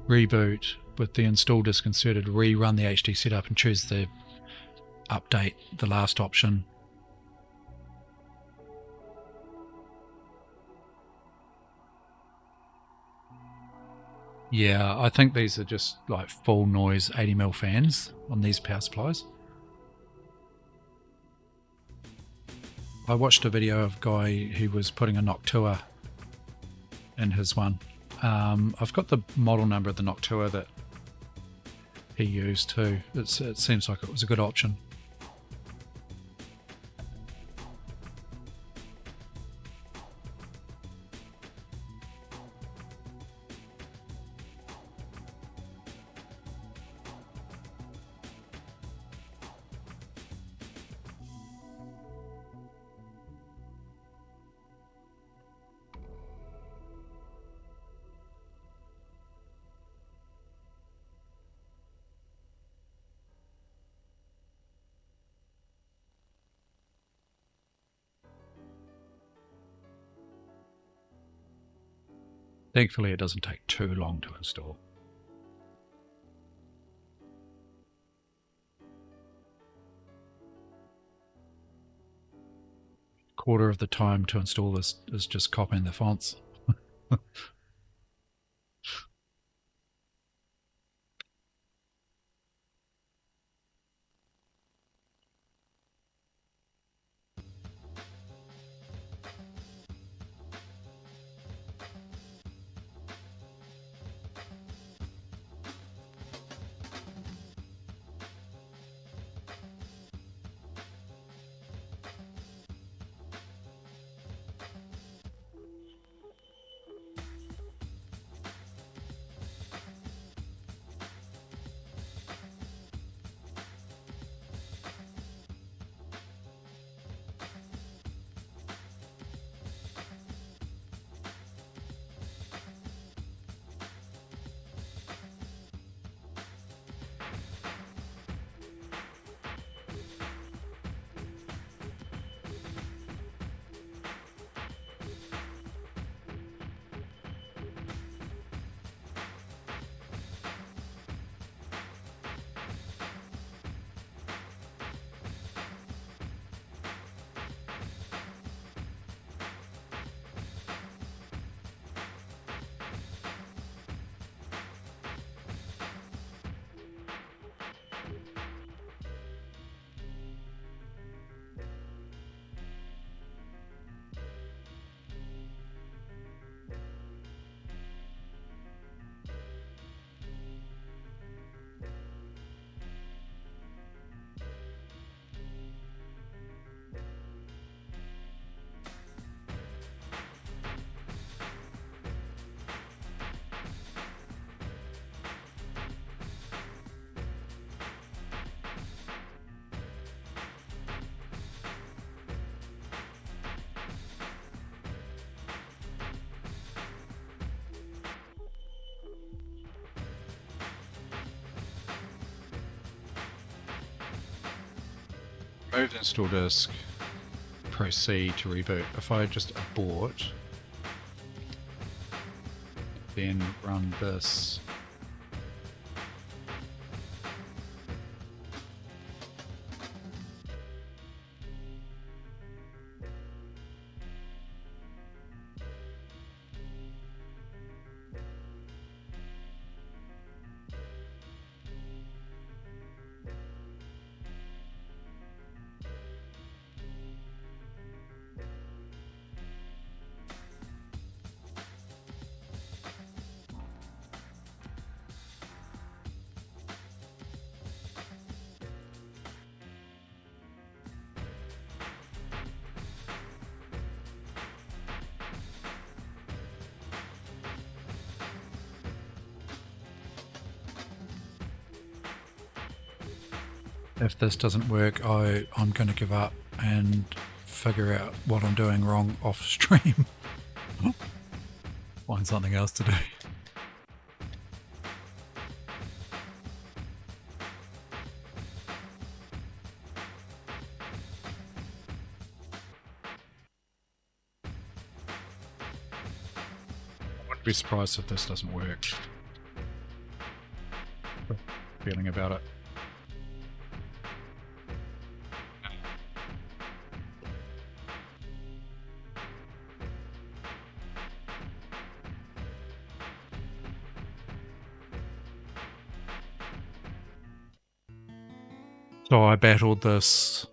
reboot with the install disk inserted, rerun the HD setup and choose the update, the last option. Yeah, I think these are just like full noise 80mm fans on these power supplies. I watched a video of a guy who was putting a Noctua in his one. I've got the model number of the Noctua that he used too. It seems like it was a good option. Thankfully, it doesn't take too long to install. Quarter of the time to install this is just copying the fonts. Remove the install disk, proceed to reboot. If I just abort, then run this. If this doesn't work, I'm going to give up and figure out what I'm doing wrong off stream. Find something else to do. I wouldn't be surprised if this doesn't work. Feeling about it. So I battled this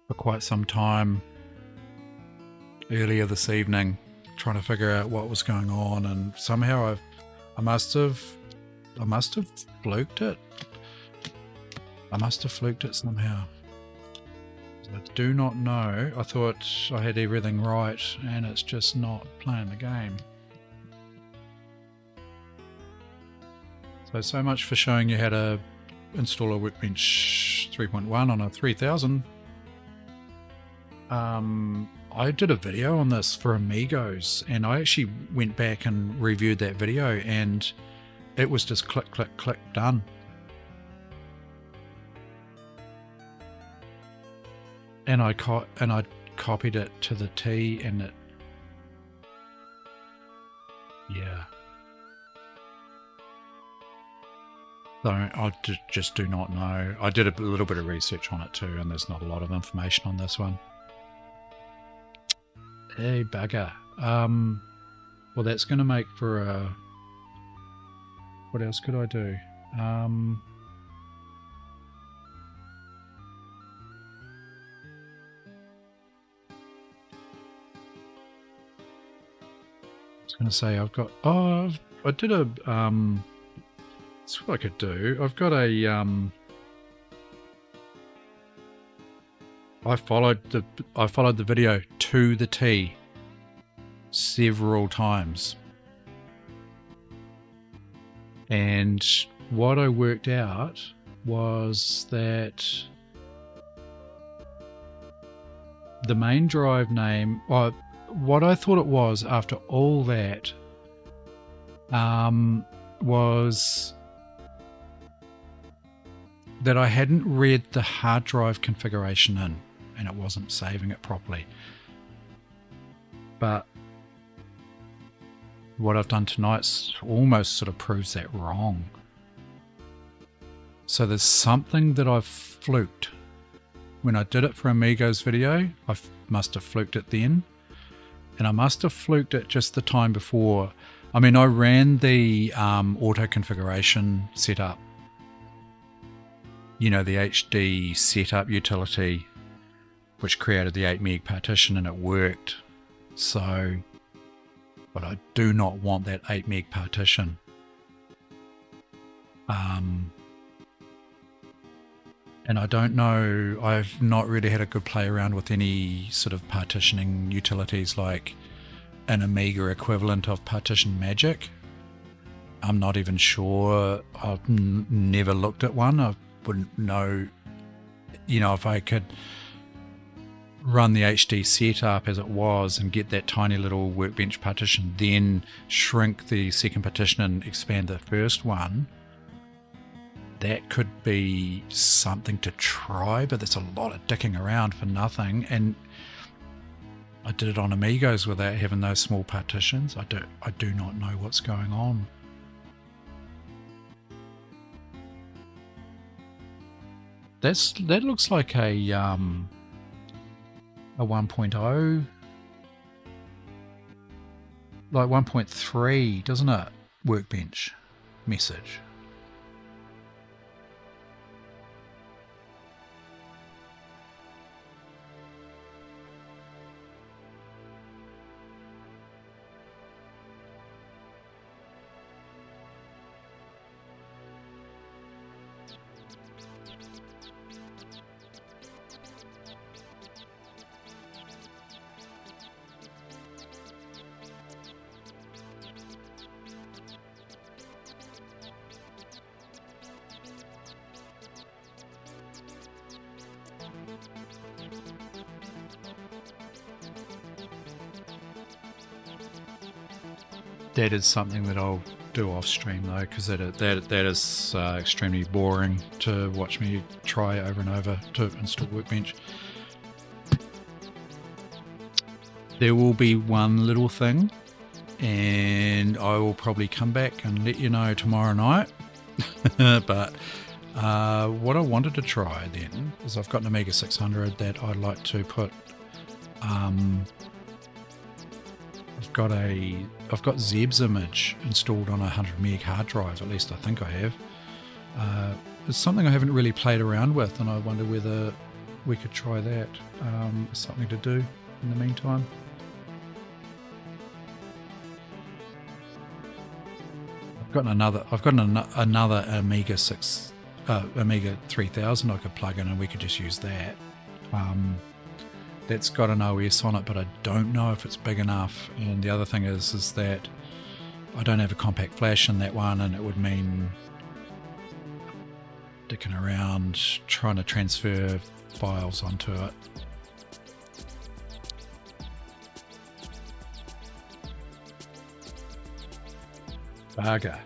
for quite some time earlier this evening, trying to figure out what was going on, and somehow I must have fluked it. I must have fluked it somehow. I do not know. I thought I had everything right, and it's just not playing the game. So much for showing you how to install a Workbench 3.1 on a 3000. I did a video on this for Amigos, and I actually went back and reviewed that video, and it was just click, click, click, done. And I copied it to the T, and it, yeah. So I just do not know. I did a little bit of research on it too, and there's not a lot of information on this one. Hey, bugger. Well, that's going to make for a... What else could I do? I was going to say I've got... Oh, I did a... That's what I could do. I've got a I followed the video to the T several times. And what I worked out was that the main drive name, what I thought it was after all that, was that I hadn't read the hard drive configuration in, and it wasn't saving it properly. But what I've done tonight almost sort of proves that wrong. So there's something that I've fluked. When I did it for Amigo's video, I must have fluked it then. And I must have fluked it just the time before. I mean, I ran the auto configuration setup. You know, the HD setup utility, which created the 8 meg partition, and it worked. So, but I do not want that 8 meg partition. And I don't know, I've not really had a good play around with any sort of partitioning utilities like an Amiga equivalent of Partition Magic. I'm not even sure. I've never looked at one. I wouldn't know, you know, if I could run the HD setup as it was and get that tiny little Workbench partition, then shrink the second partition and expand the first one. that could be something to try, but there's a lot of dicking around for nothing. And I did it on Amigos without having those small partitions. I do not know what's going on. That looks like a 1.0, like 1.3, doesn't it? Workbench message. That is something that I'll do off stream though, because that is extremely boring to watch me try over and over to install Workbench. There will be one little thing, and I will probably come back and let you know tomorrow night. But what I wanted to try then is I've got an Amiga 600 that I'd like to put. I've got Zeb's image installed on a 100 meg hard drive, at least I think I have. It's something I haven't really played around with, and I wonder whether we could try that. Something to do in the meantime. I've got another Amiga 3000 I could plug in, and we could just use that. That's got an OS on it, but I don't know if it's big enough. And the other thing is that I don't have a compact flash in that one, and it would mean dicking around trying to transfer files onto it. Bugger.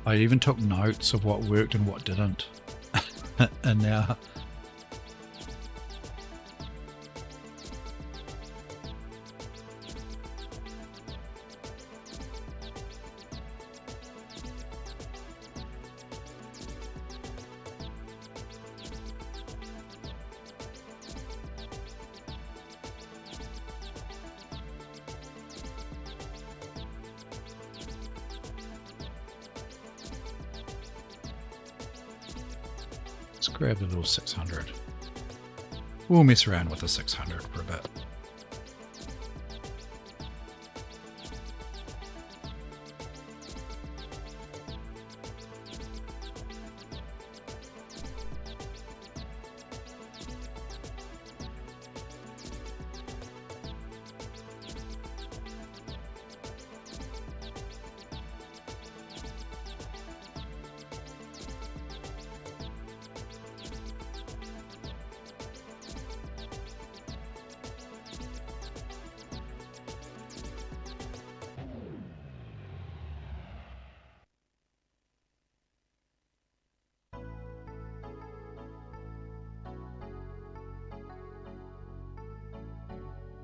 I even took notes of what worked and what didn't. And now let's grab the little 600. We'll mess around with the 600 for a bit.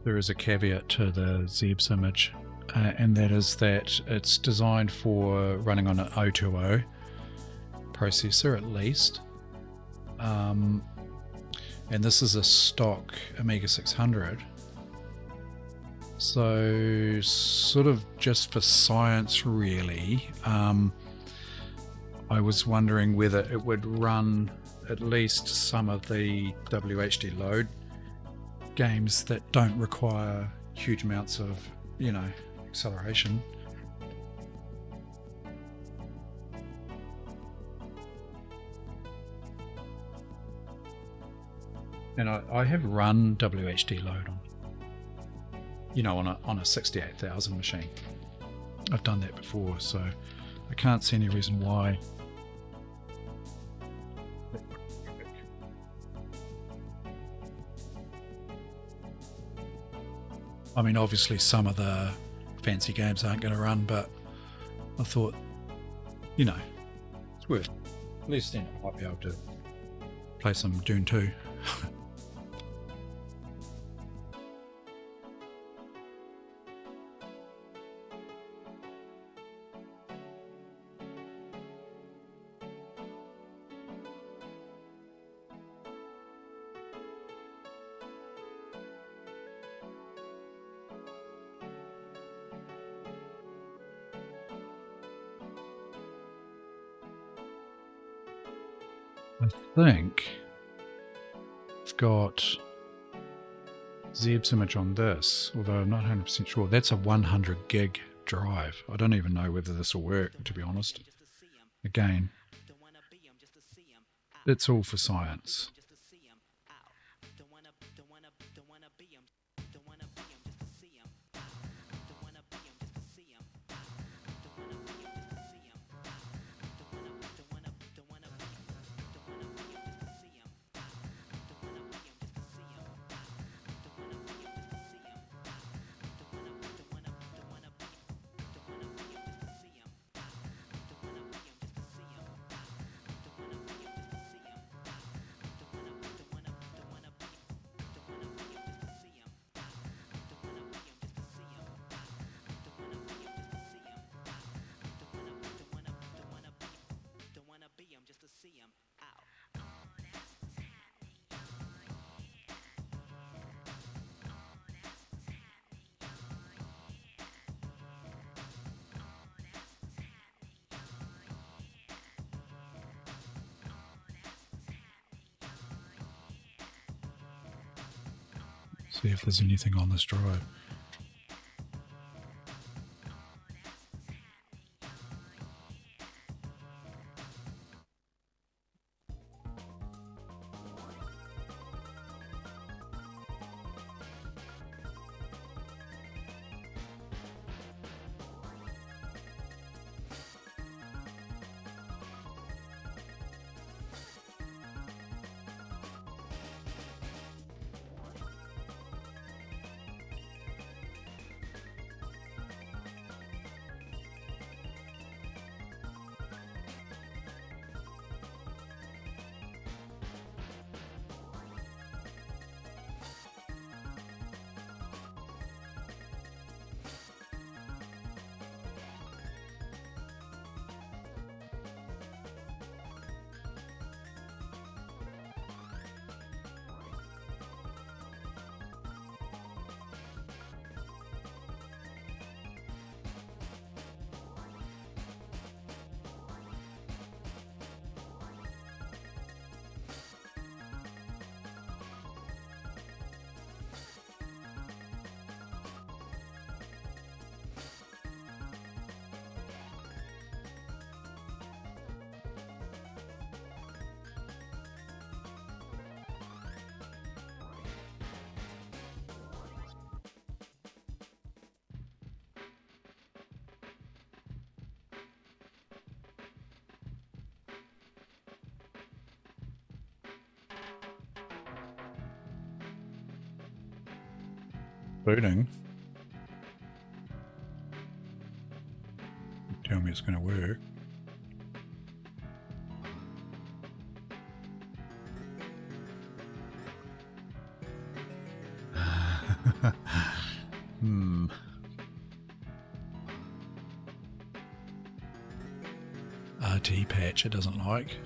There is a caveat to the Zeb's image, and that is that it's designed for running on an 020 processor at least. And this is a stock Amiga 600. So sort of just for science really, I was wondering whether it would run at least some of the WHD load games that don't require huge amounts of, acceleration. And I have run WHD load on a 68,000 machine. I've done that before, so I can't see any reason why. I mean, obviously some of the fancy games aren't going to run, but I thought, you know, it's worth. At least then I might be able to play some Dune 2. I think I've got Zeb's image on this, although I'm not 100% sure. That's a 100 gig drive. I don't even know whether this will work, to be honest. Again, it's all for science. See if there's anything on this drive. Booting. Tell me it's going to work. RT patch it doesn't like.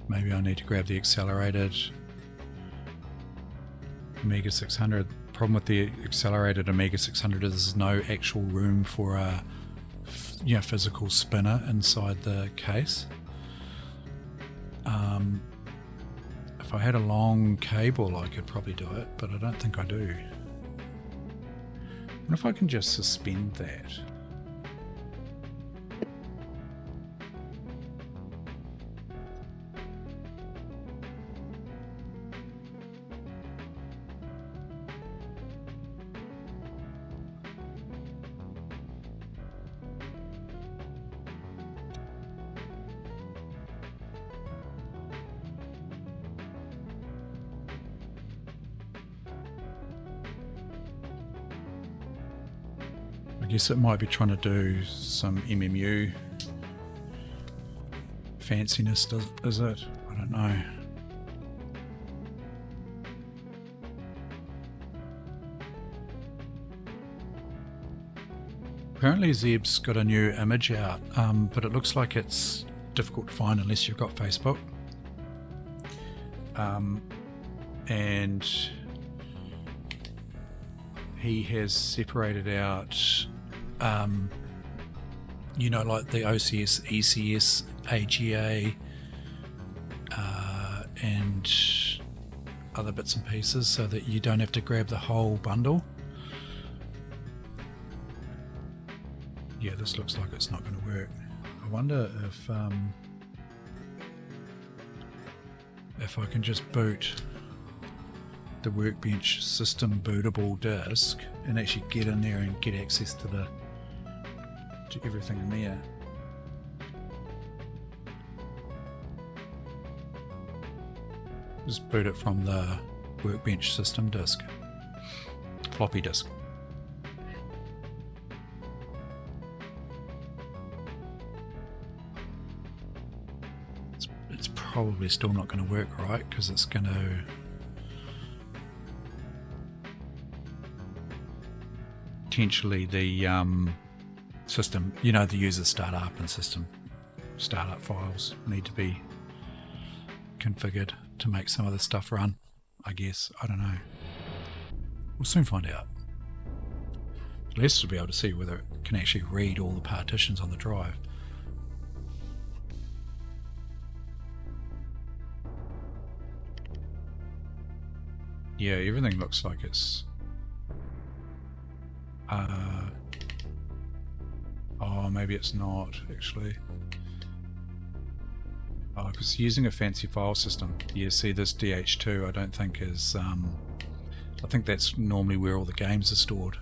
Maybe I need to grab the accelerated Amiga 600. Problem with the accelerated Amiga 600 is there's no actual room for a physical spinner inside the case. If I had a long cable I could probably do it, but I don't think I do. I wonder if I can just suspend that. I guess it might be trying to do some MMU fanciness, is it? I don't know. Apparently Zeb's got a new image out, but it looks like it's difficult to find unless you've got Facebook. And he has separated out, you know, like the OCS, ECS, AGA, and other bits and pieces, so that you don't have to grab the whole bundle. Yeah, this looks like it's not going to work. I wonder if I can just boot the Workbench system bootable disk and actually get in there and get access to everything in there. Just boot it from the Workbench system disk, floppy disk. It's probably still not going to work right, because it's going to potentially the system, you know, the user startup and system startup files need to be configured to make some of this stuff run, I guess. I don't know. We'll soon find out. At least we'll be able to see whether it can actually read all the partitions on the drive. Yeah, everything looks like it's oh, maybe it's not actually. Oh, because using a fancy file system. Yeah, see, this DH2 I don't think is I think that's normally where all the games are stored.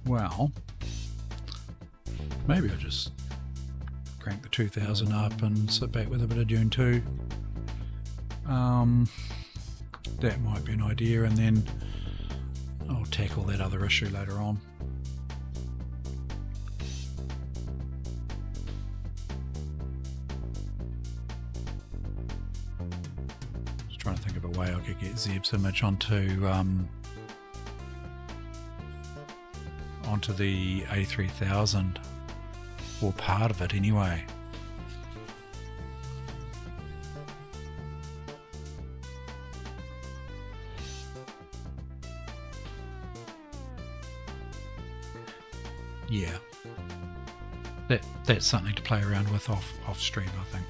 Well, maybe I'll just crank the 2000 up and sit back with a bit of Dune 2. That might be an idea, and then I'll tackle that other issue later on. Just trying to think of a way I could get Zeb's image onto the A3000, or part of it anyway. Yeah, that's something to play around with off stream, I think.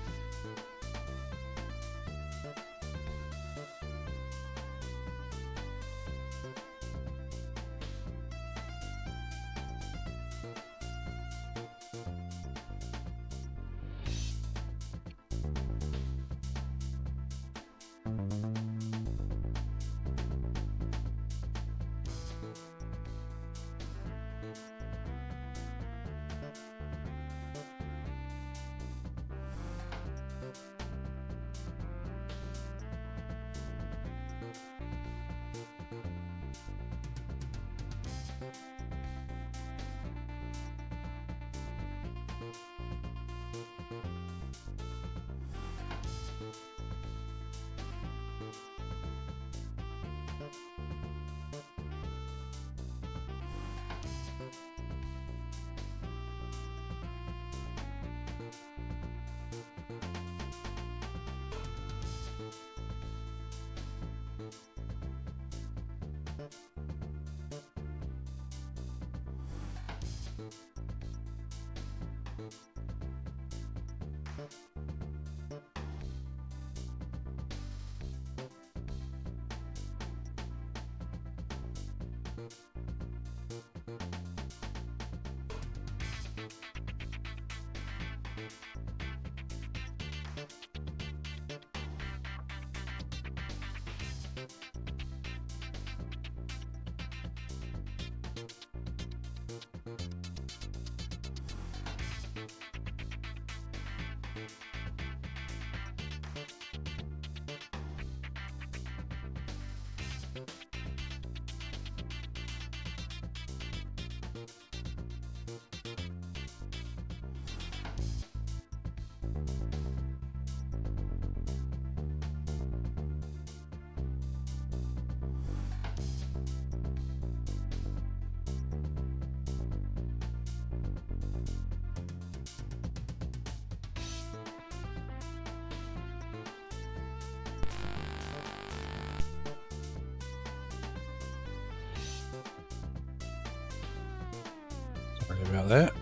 Sorry about that.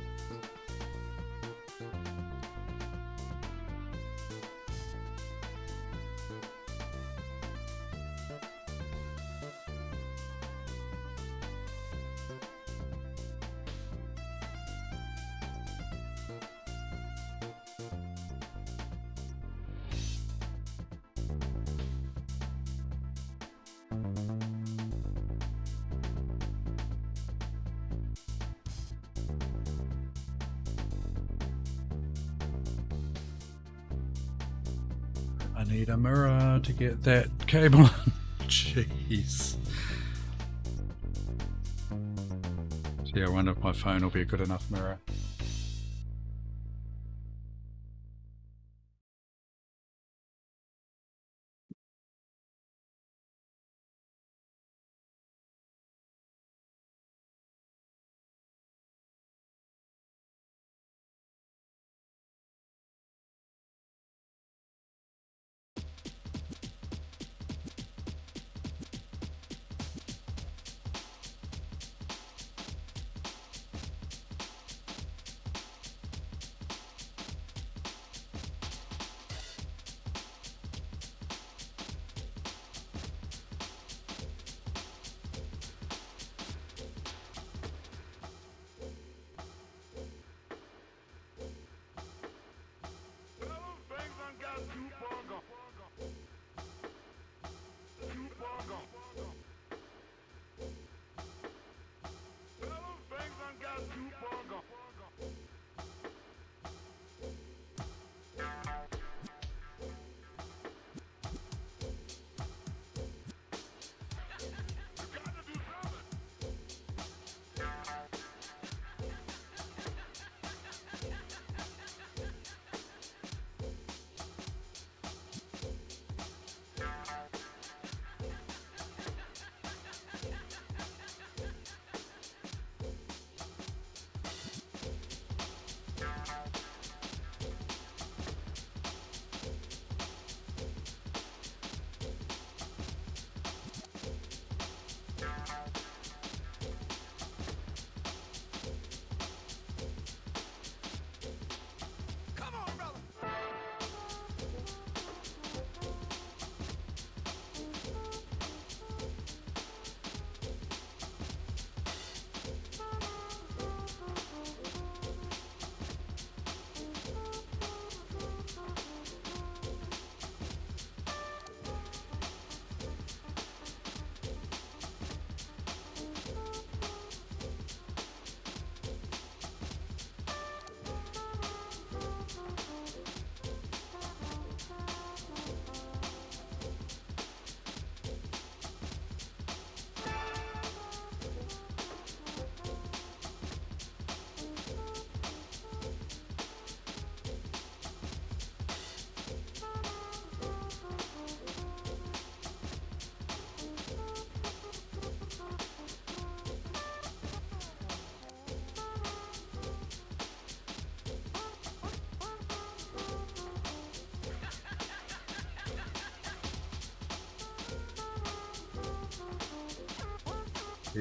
I need a mirror to get that cable on. Jeez. Gee, I wonder if my phone will be a good enough mirror.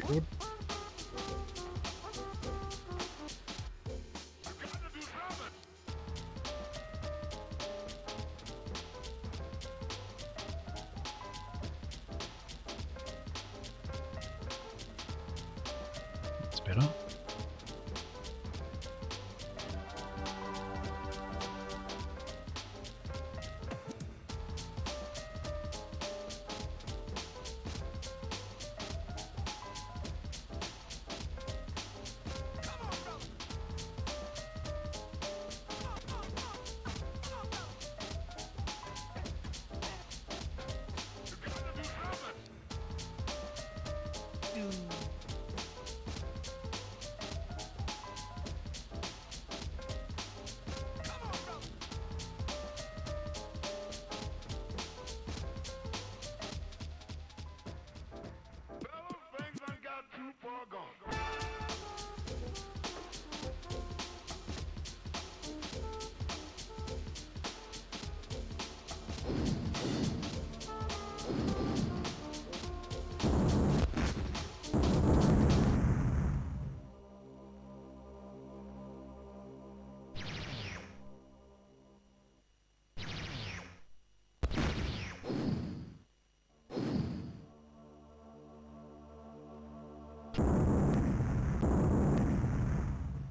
Good. That's better. Dune.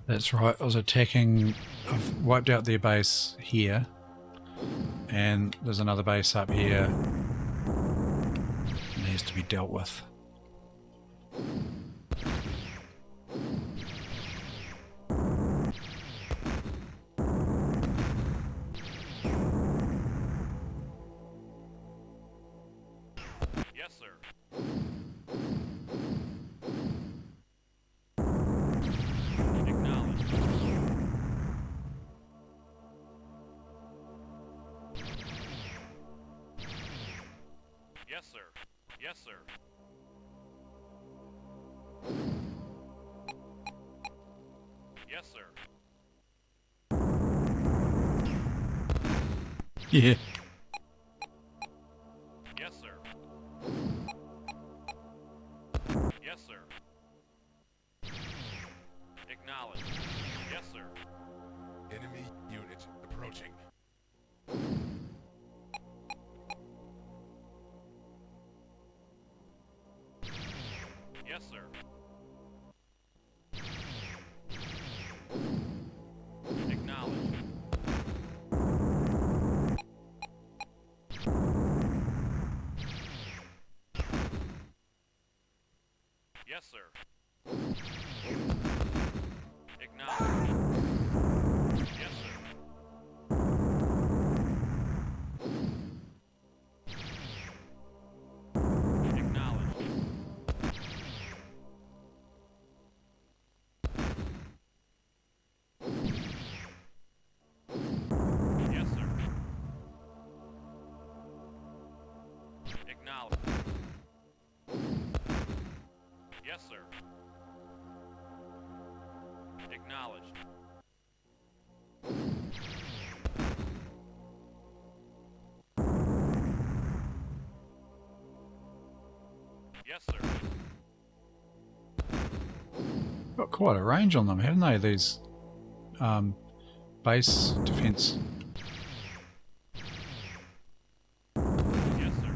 That's right. I was attacking. I've wiped out their base here, and there's another base up here. It needs to be dealt with. Yes, sir. Acknowledged. Yes, sir. Yes, sir. Yes, sir. Yeah. Yes, sir. Yes, sir. Acknowledged. Yes, sir. Enemy unit approaching. Yes, sir. Acknowledged. Yes, sir. Acknowledged. Yes, sir. Acknowledged. Yes, sir. Acknowledged. Yes, sir. Acknowledged. Yes, sir. Got quite a range on them, haven't they? These base defense. Yes, sir.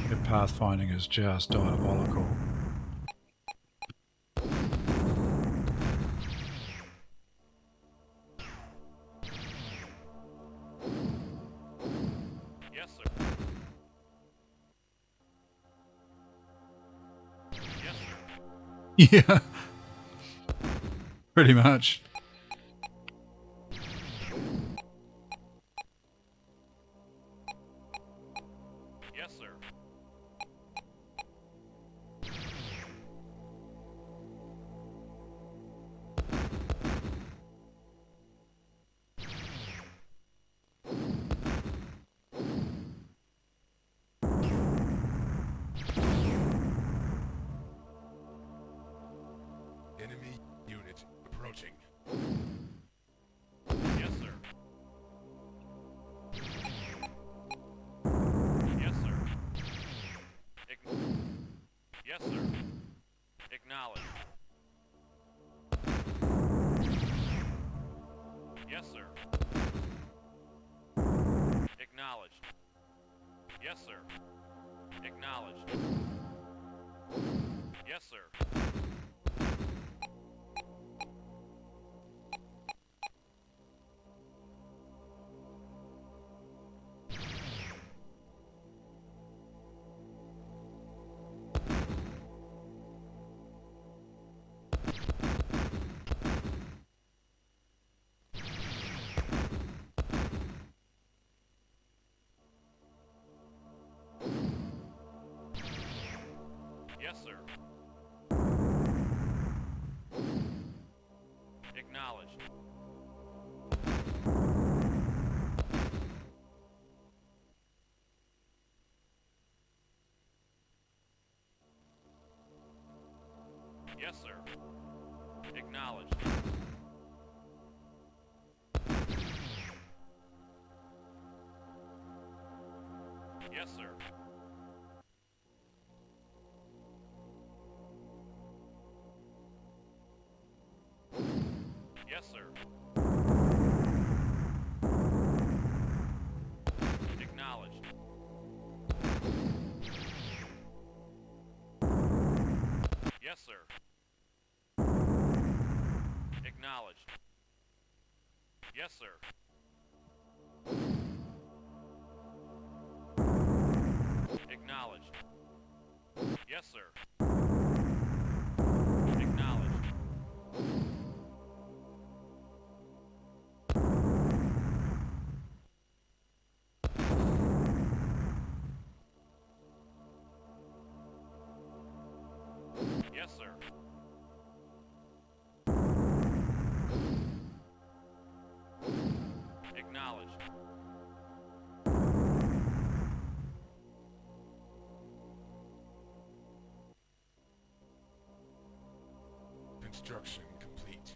The pathfinding is just diabolical. Yes, sir. Yes, sir. Yeah, pretty much. Yes, sir. Enemy unit approaching. Yes, sir. Yes, sir. Yes, sir. Acknowledged. Yes, sir. Acknowledged. Yes, sir. Acknowledged. Yes, sir. Acknowledged. Yes, sir. Acknowledged. Yes, sir. Yes, sir. Acknowledged. Yes, sir. Acknowledged. Yes, sir. Acknowledged. Yes, sir. Acknowledged. Yes, sir. Acknowledged. Construction complete.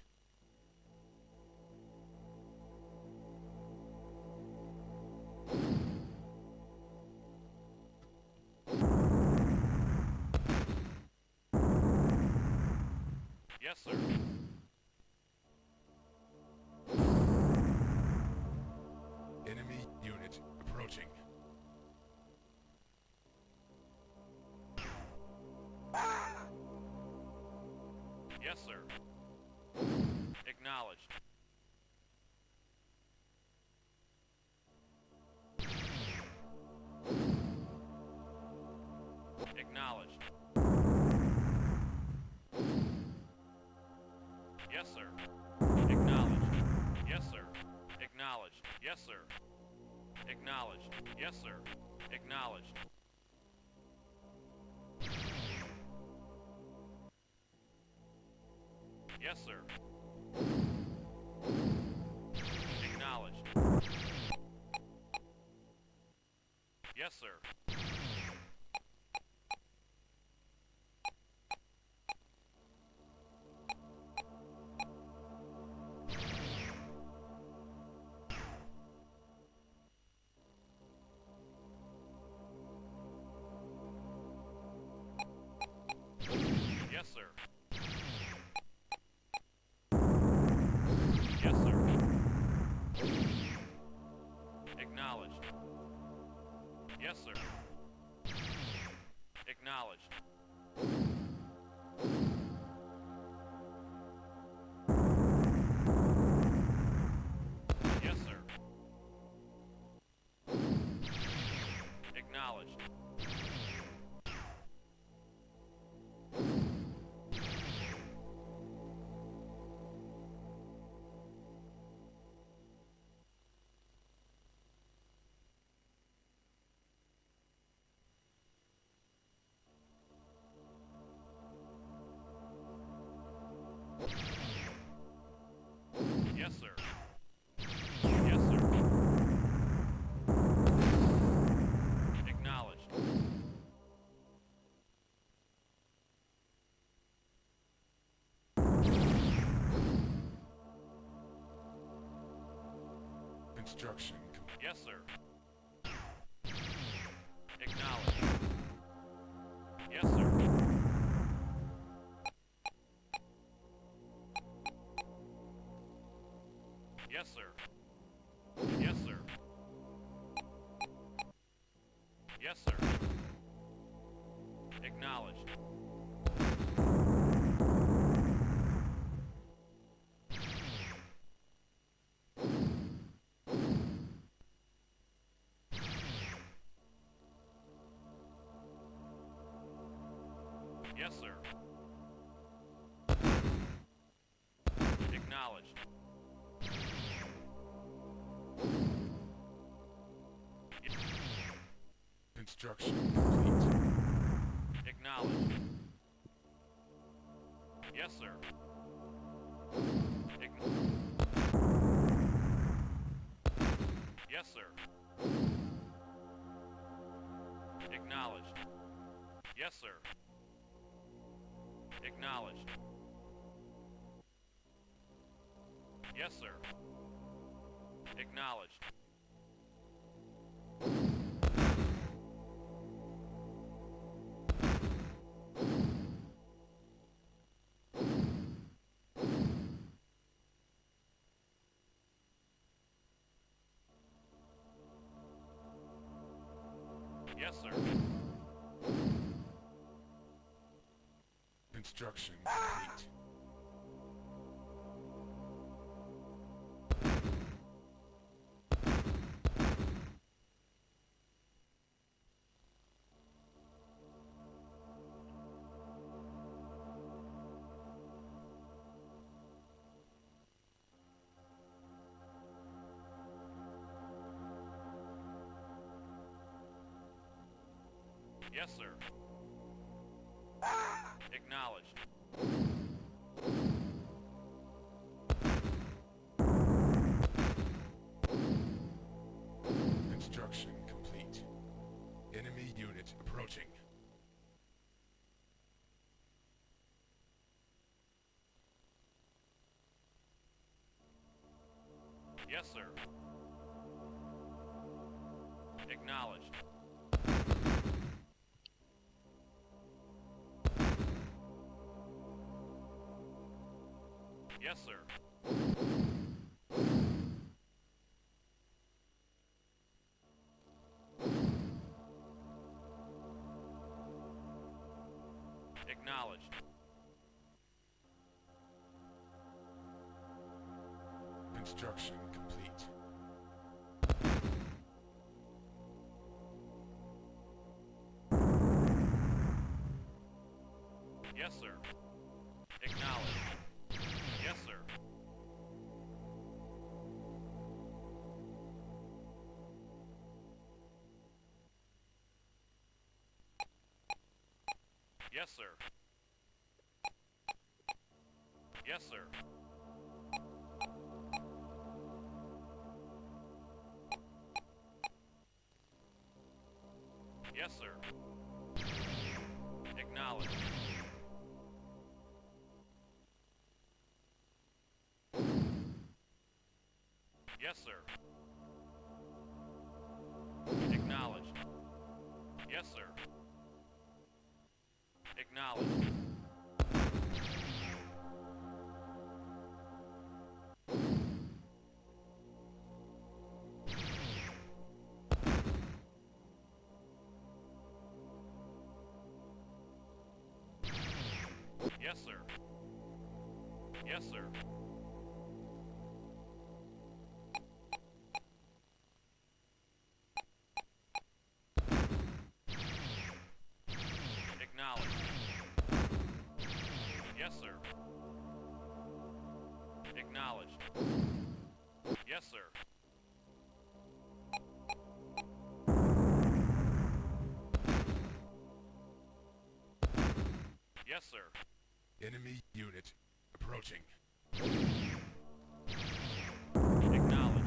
Yes, sir. Enemy unit approaching. Yes, sir. Acknowledged. Acknowledged. Yes, sir. Acknowledged. Yes, sir. Acknowledged. Yes, sir. Acknowledged. Yes, sir. Acknowledged. Yes, sir. Acknowledged. Yes, sir. Yes, sir. Yes, sir. Acknowledged. Yes, sir. Acknowledged. Yes, sir. Acknowledged. Yes, sir. Yes, sir. Acknowledged. Construction complete. Yes, sir. Acknowledged. Yes, sir. Yes, sir. Yes, sir. Yes, sir. Acknowledged. Yes, sir. Acknowledged. Construction complete. Acknowledged. Yes, sir. Yes, sir. Acknowledged. Yes, sir. Acknowledged. Yes, sir. Acknowledged. Yes, sir. Construction complete. Yes, sir. Acknowledged. Construction complete. Enemy unit approaching. Yes, sir. Acknowledged. Yes, sir. Acknowledged. Construction complete. Yes, sir. Acknowledged. Yes, sir. Yes, sir. Yes, sir. Yes, sir. Acknowledged. Yes, sir. Acknowledged. Yes, sir. Acknowledged. Yes, sir. Yes, sir. Acknowledged. Yes, sir. Acknowledged. Yes, sir. Yes, sir. Enemy unit approaching. Acknowledged.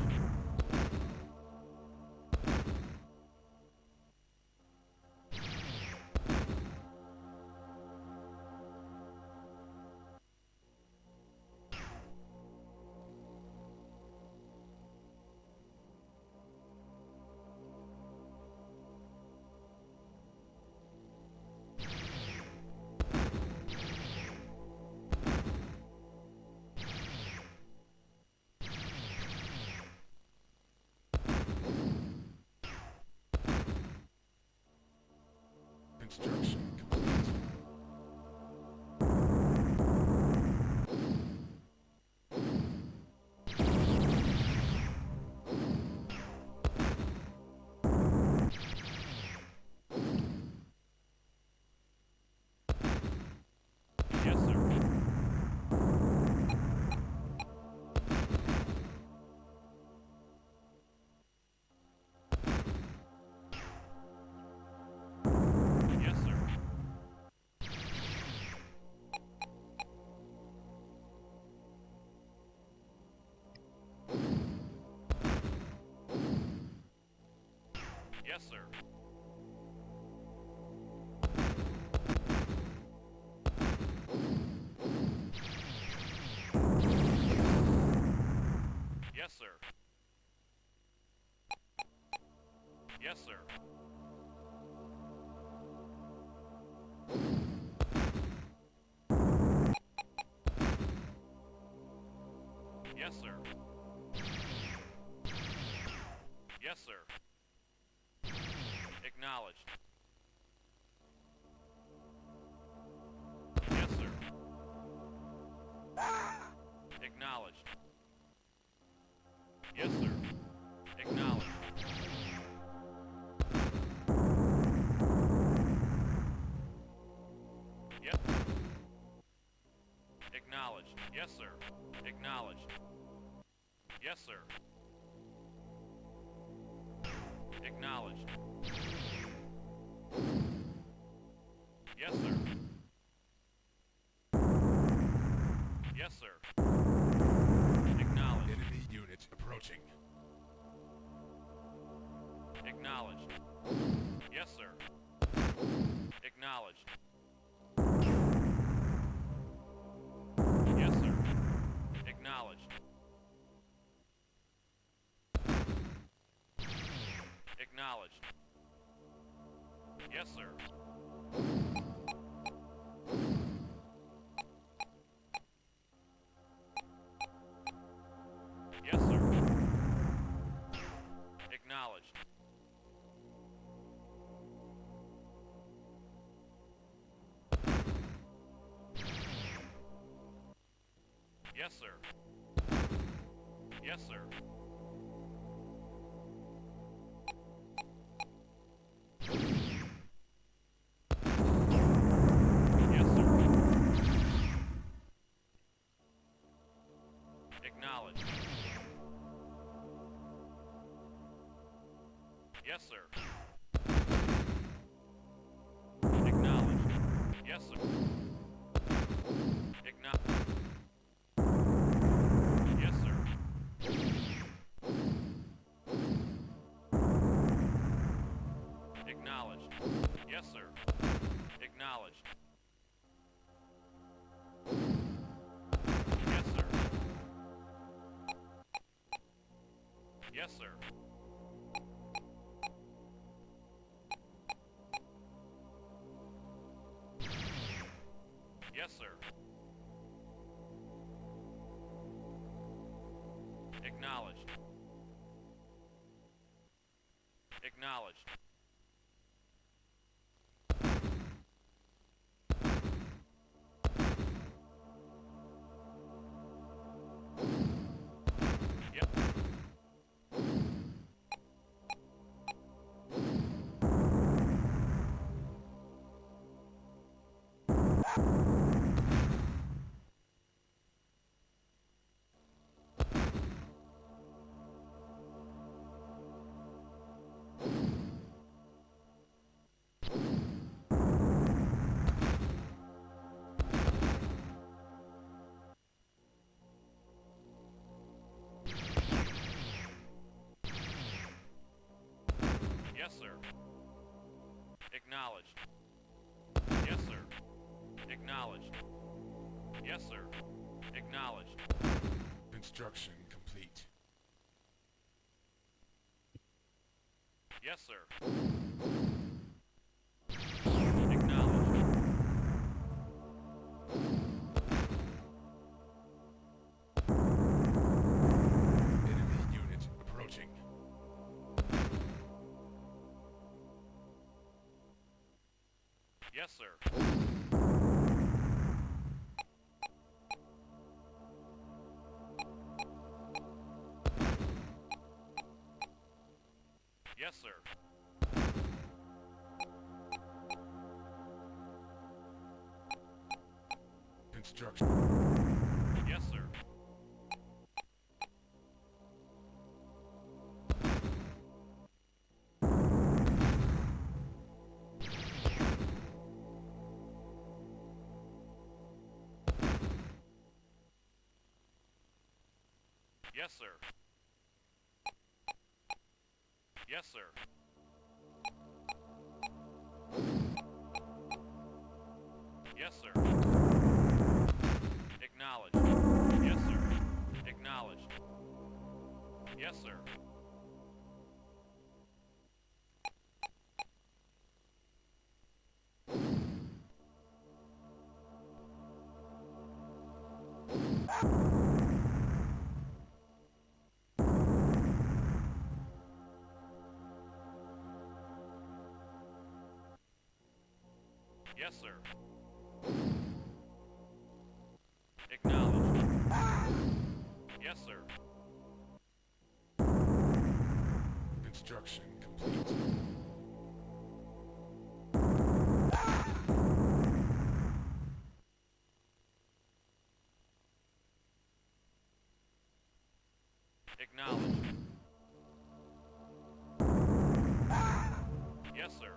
Yes, sir. Yes, sir. Yes, sir. Yes, sir. Yes, sir. Acknowledged. Yes, sir. Acknowledged. Yes, sir. Acknowledged. Yep. Acknowledged. Yes, sir. Acknowledged. Yes, sir. Acknowledged. Yes, sir. Yes, sir. Acknowledged. Enemy unit approaching. Acknowledged. Yes, sir. Acknowledged. Yes, sir. Acknowledged. Acknowledged. Yes, sir. Yes, sir. Acknowledged. Yes, sir. Yes, sir. Yes, sir. Acknowledged. Yes, sir. Acknowledged. Yes, sir. Yes, sir. Acknowledged. Yes, sir. Acknowledged. Yes, sir. Yes, sir. Yes, sir. Acknowledged. Acknowledged. Yep. Yes, sir. Acknowledged. Yes, sir. Acknowledged. Yes, sir. Acknowledged. Construction complete. Yes, sir. Acknowledged. Enemy unit approaching. Yes, sir. Yes, sir. Construction. Yes, sir. Yes, sir. Yes, sir. Yes, sir. Acknowledged. Yes, sir. Acknowledged. Yes, sir. Yes, sir. Acknowledged. Yes, sir. Construction complete. Acknowledged. Yes, sir.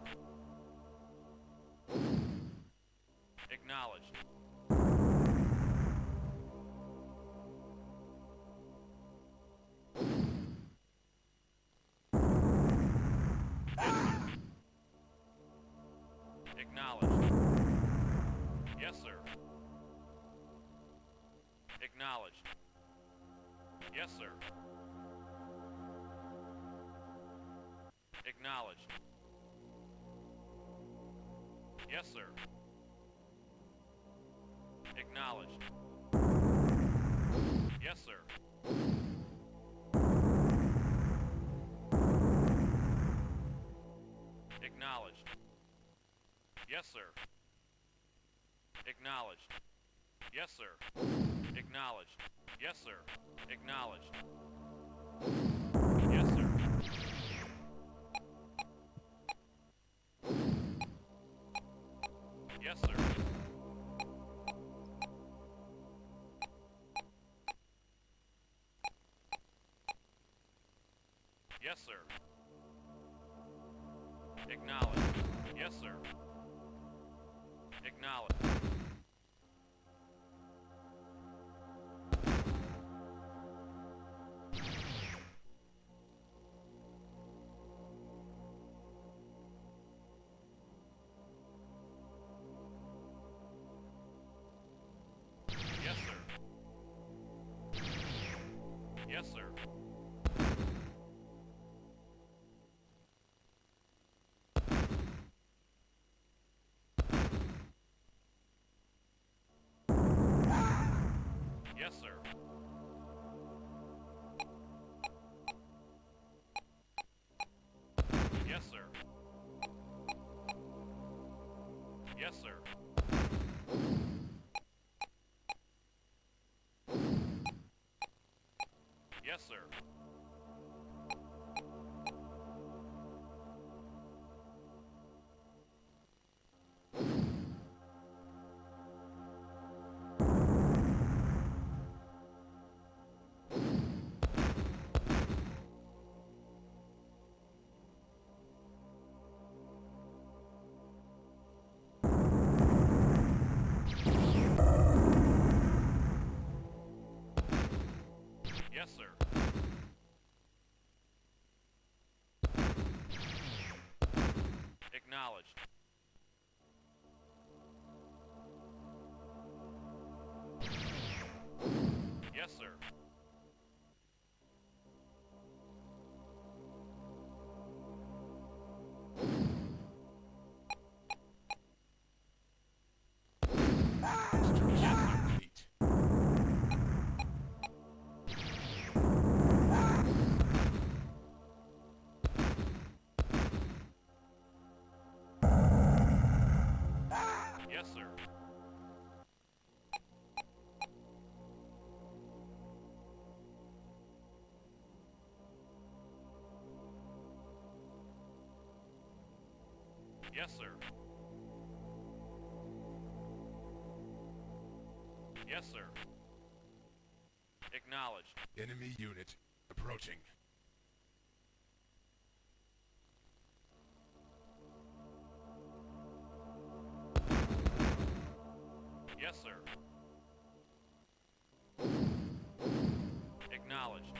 Acknowledged. Acknowledged. Yes, sir. Acknowledged. Yes, sir. Acknowledged. Yes, sir. Acknowledged. Yes, sir. Acknowledged. Yes, sir. Acknowledged. Yes, sir. Acknowledged. Yes, sir. Acknowledged. Yes, sir. Yes, sir. Yes, sir. Acknowledged. Yes, sir. Acknowledged. Yes, sir. Yes, sir. Yes, sir. Yes, sir. Yes, sir. Yes, sir. Yes, sir. Acknowledged. Yes, sir. Construction complete. Yes, sir. Yes, sir. Yes, sir. Acknowledged. Enemy unit approaching. Yes, sir. Acknowledged.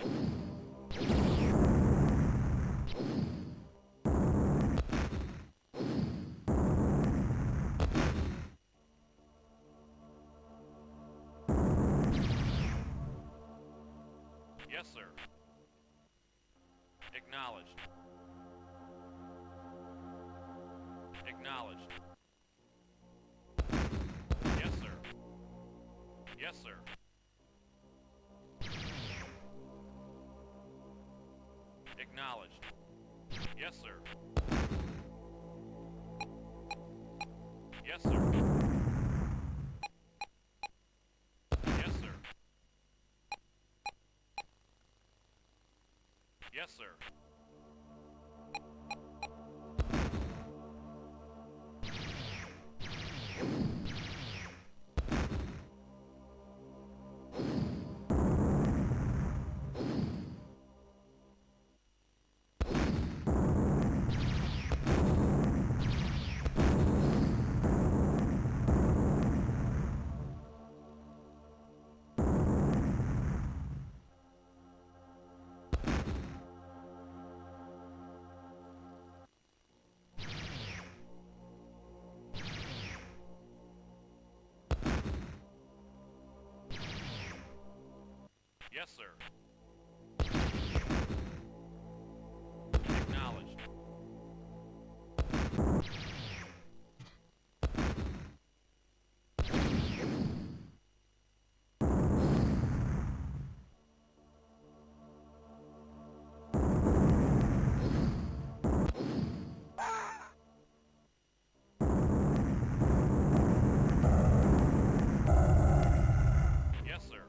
Acknowledged. Acknowledged. Yes, sir. Yes, sir. Acknowledged. Yes, sir. Yes, sir. Yes, sir. Yes, sir. Yes, sir. Acknowledged. Yes, sir.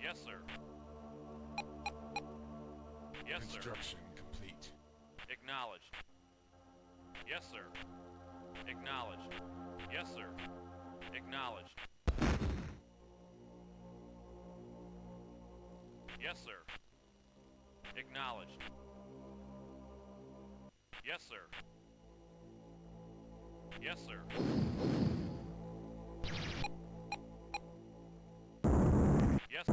Yes, sir. Yes, sir. Construction complete. Acknowledged. Yes, sir. Acknowledged. Yes, sir. Acknowledged. Yes, sir. Acknowledged. Yes, sir. Yes, sir. Yes.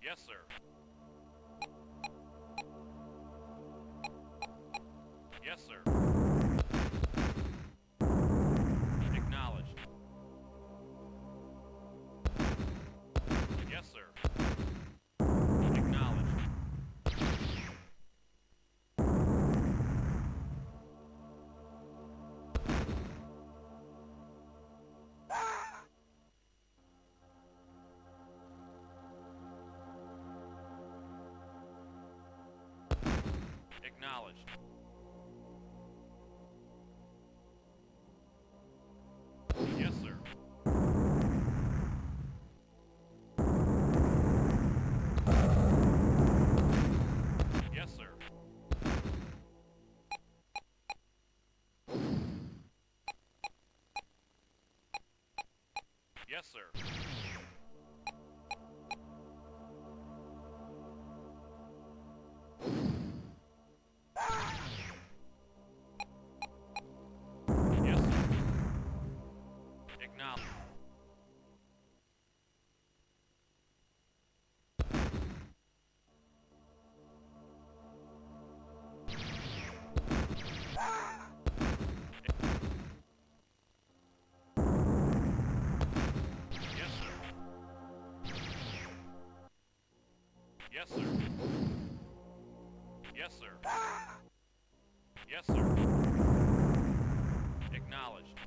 Yes, sir. Yes, sir. Acknowledged. Yes, sir. Acknowledged. Acknowledged. Yes, sir. Yes, sir. Yes, sir. Yes, sir. Acknowledged. Yes, sir. Yes, sir. Yes, sir. Yes, sir. Acknowledged.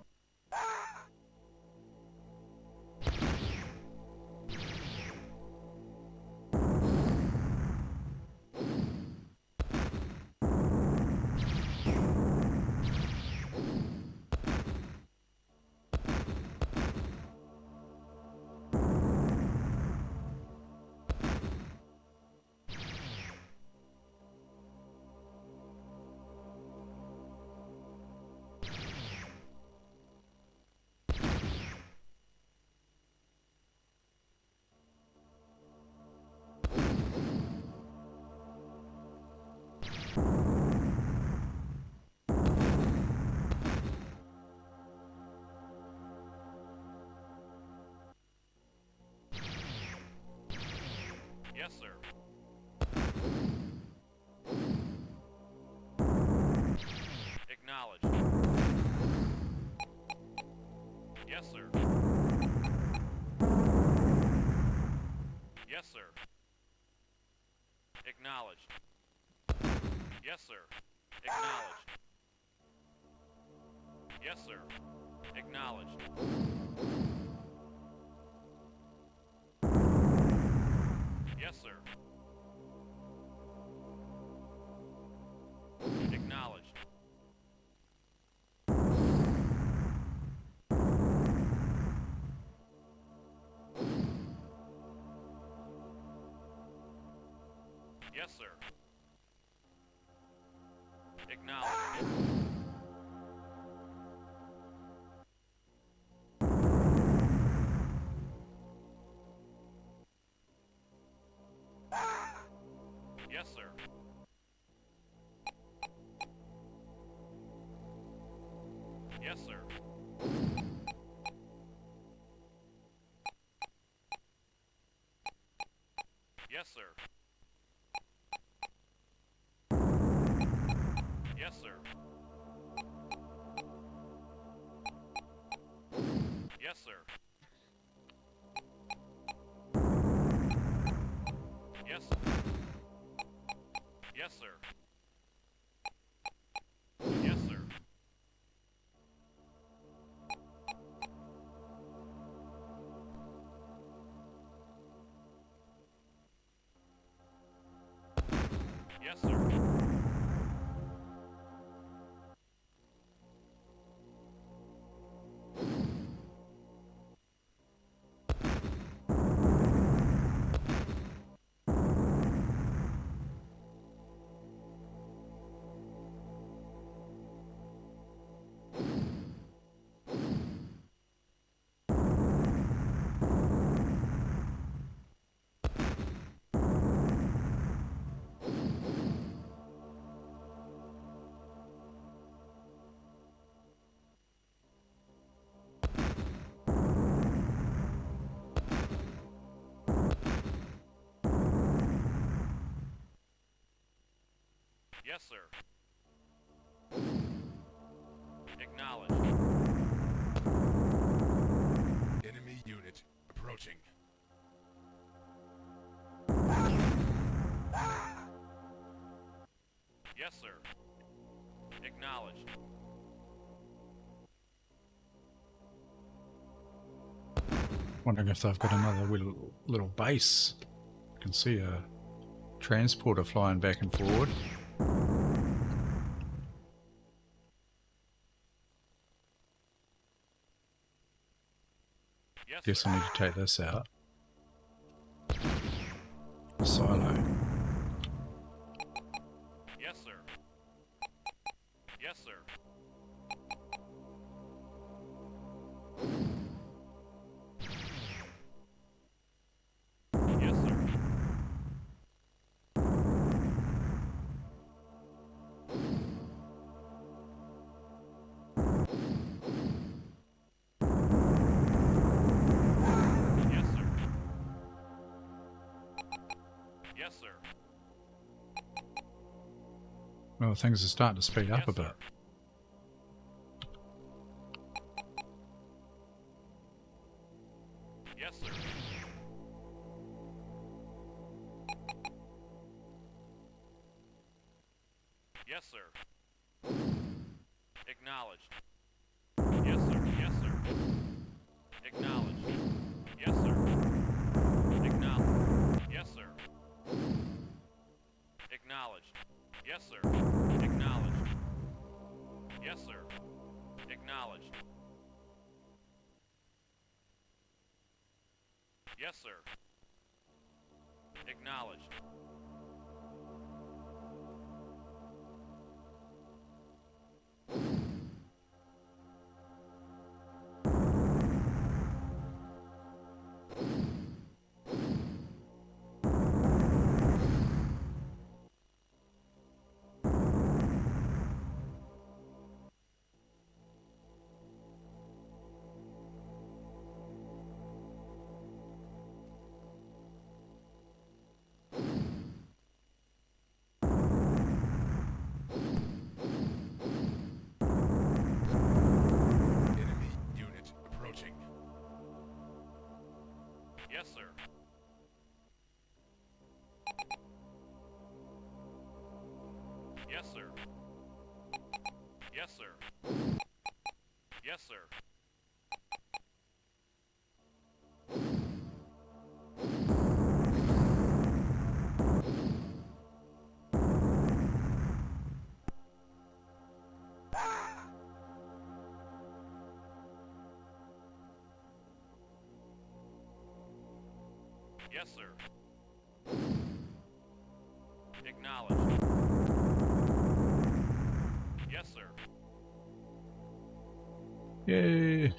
Yes, sir. Yes, sir. Acknowledged. Yes, sir. Acknowledged. Yes, sir. Acknowledged. Yes, sir. Acknowledged. Yes, sir. Acknowledged. Yes, sir. Yes, sir. Yes, sir. Yes, sir. Yes, sir. Yes. Yes, sir. Yes, sir. Yes, sir. Yes, sir. Acknowledged. Enemy unit approaching. Yes, sir. Acknowledged. Wondering if they've got another little base. I can see a transporter flying back and forward. Yes, Guess sir. I need to take this out. Silo. Yes, sir. Yes, sir. Yes, sir. Yes, sir. Yes, sir. Well, things are starting to speed up Yes, a bit. sir. Yes, sir. Yes, sir. Acknowledged. Yes, sir. Yes, sir. Acknowledged. Yes, sir. Acknowledged. Yes, sir. Acknowledged. Yes, sir. Acknowledged. Yes, sir. Acknowledged. Yes, sir. Acknowledged. Enemy unit approaching. Yes, sir. Yes, sir. Yes, sir. Yes, sir. Yes, sir. Acknowledged. Yes, sir. Yay.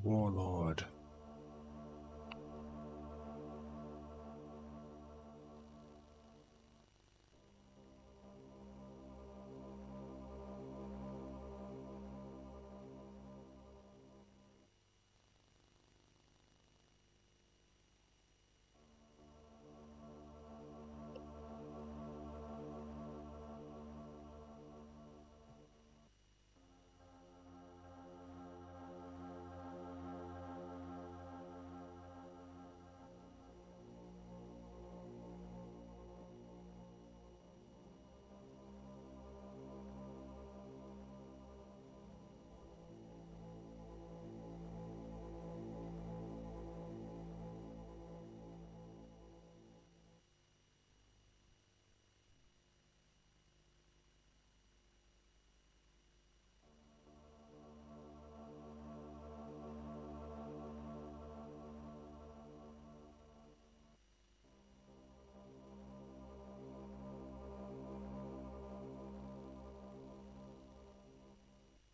Warlord.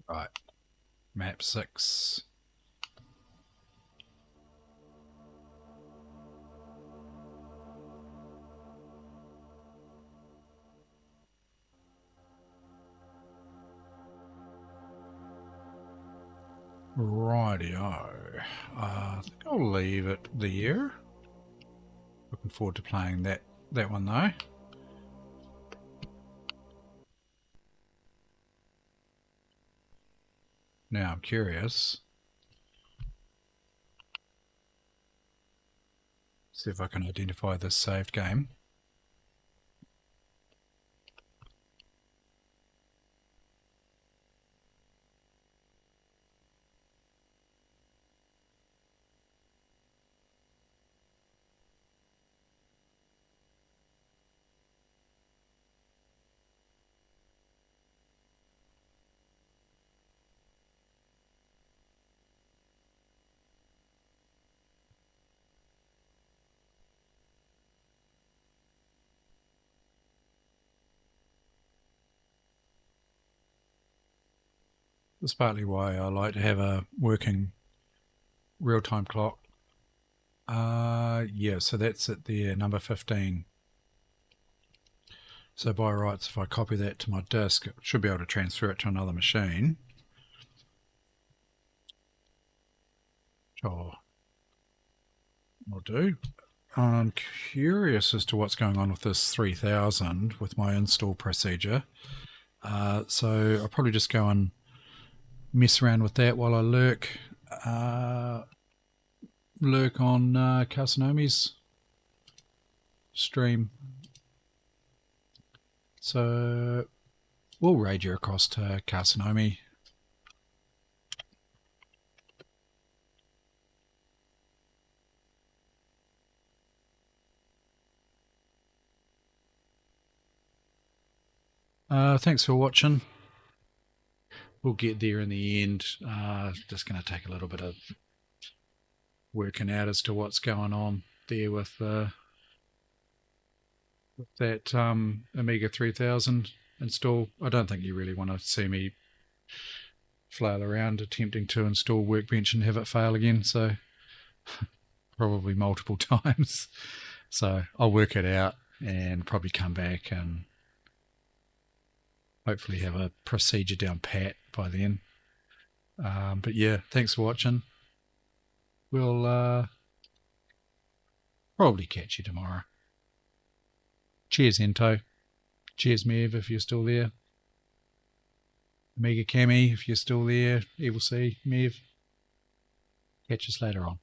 Right. Map 6. Rightio. I think I'll leave it there. Looking forward to playing that one though. Now I'm curious. See if I can identify this saved game. That's partly why I like to have a working real-time clock. Yeah, so that's it there, number 15. So by rights, if I copy that to my disk, it should be able to transfer it to another machine. Sure. I'll do. I'm curious as to what's going on with this 3000 with my install procedure. So I'll probably just go and mess around with that while I lurk on Carcinomi's stream. So we'll raid you across to Carcinomi. Thanks for watching. We'll get there in the end. Just going to take a little bit of working out as to what's going on there with that Amiga 3000 install. I don't think you really want to see me flail around attempting to install Workbench and have it fail again, so probably multiple times. So I'll work it out and probably come back and hopefully have a procedure down pat by then. But yeah, thanks for watching. We'll probably catch you tomorrow. Cheers, Ento. Cheers, Mev, if you're still there. Amiga Cami, if you're still there. Evil C, Mev. Catch us later on.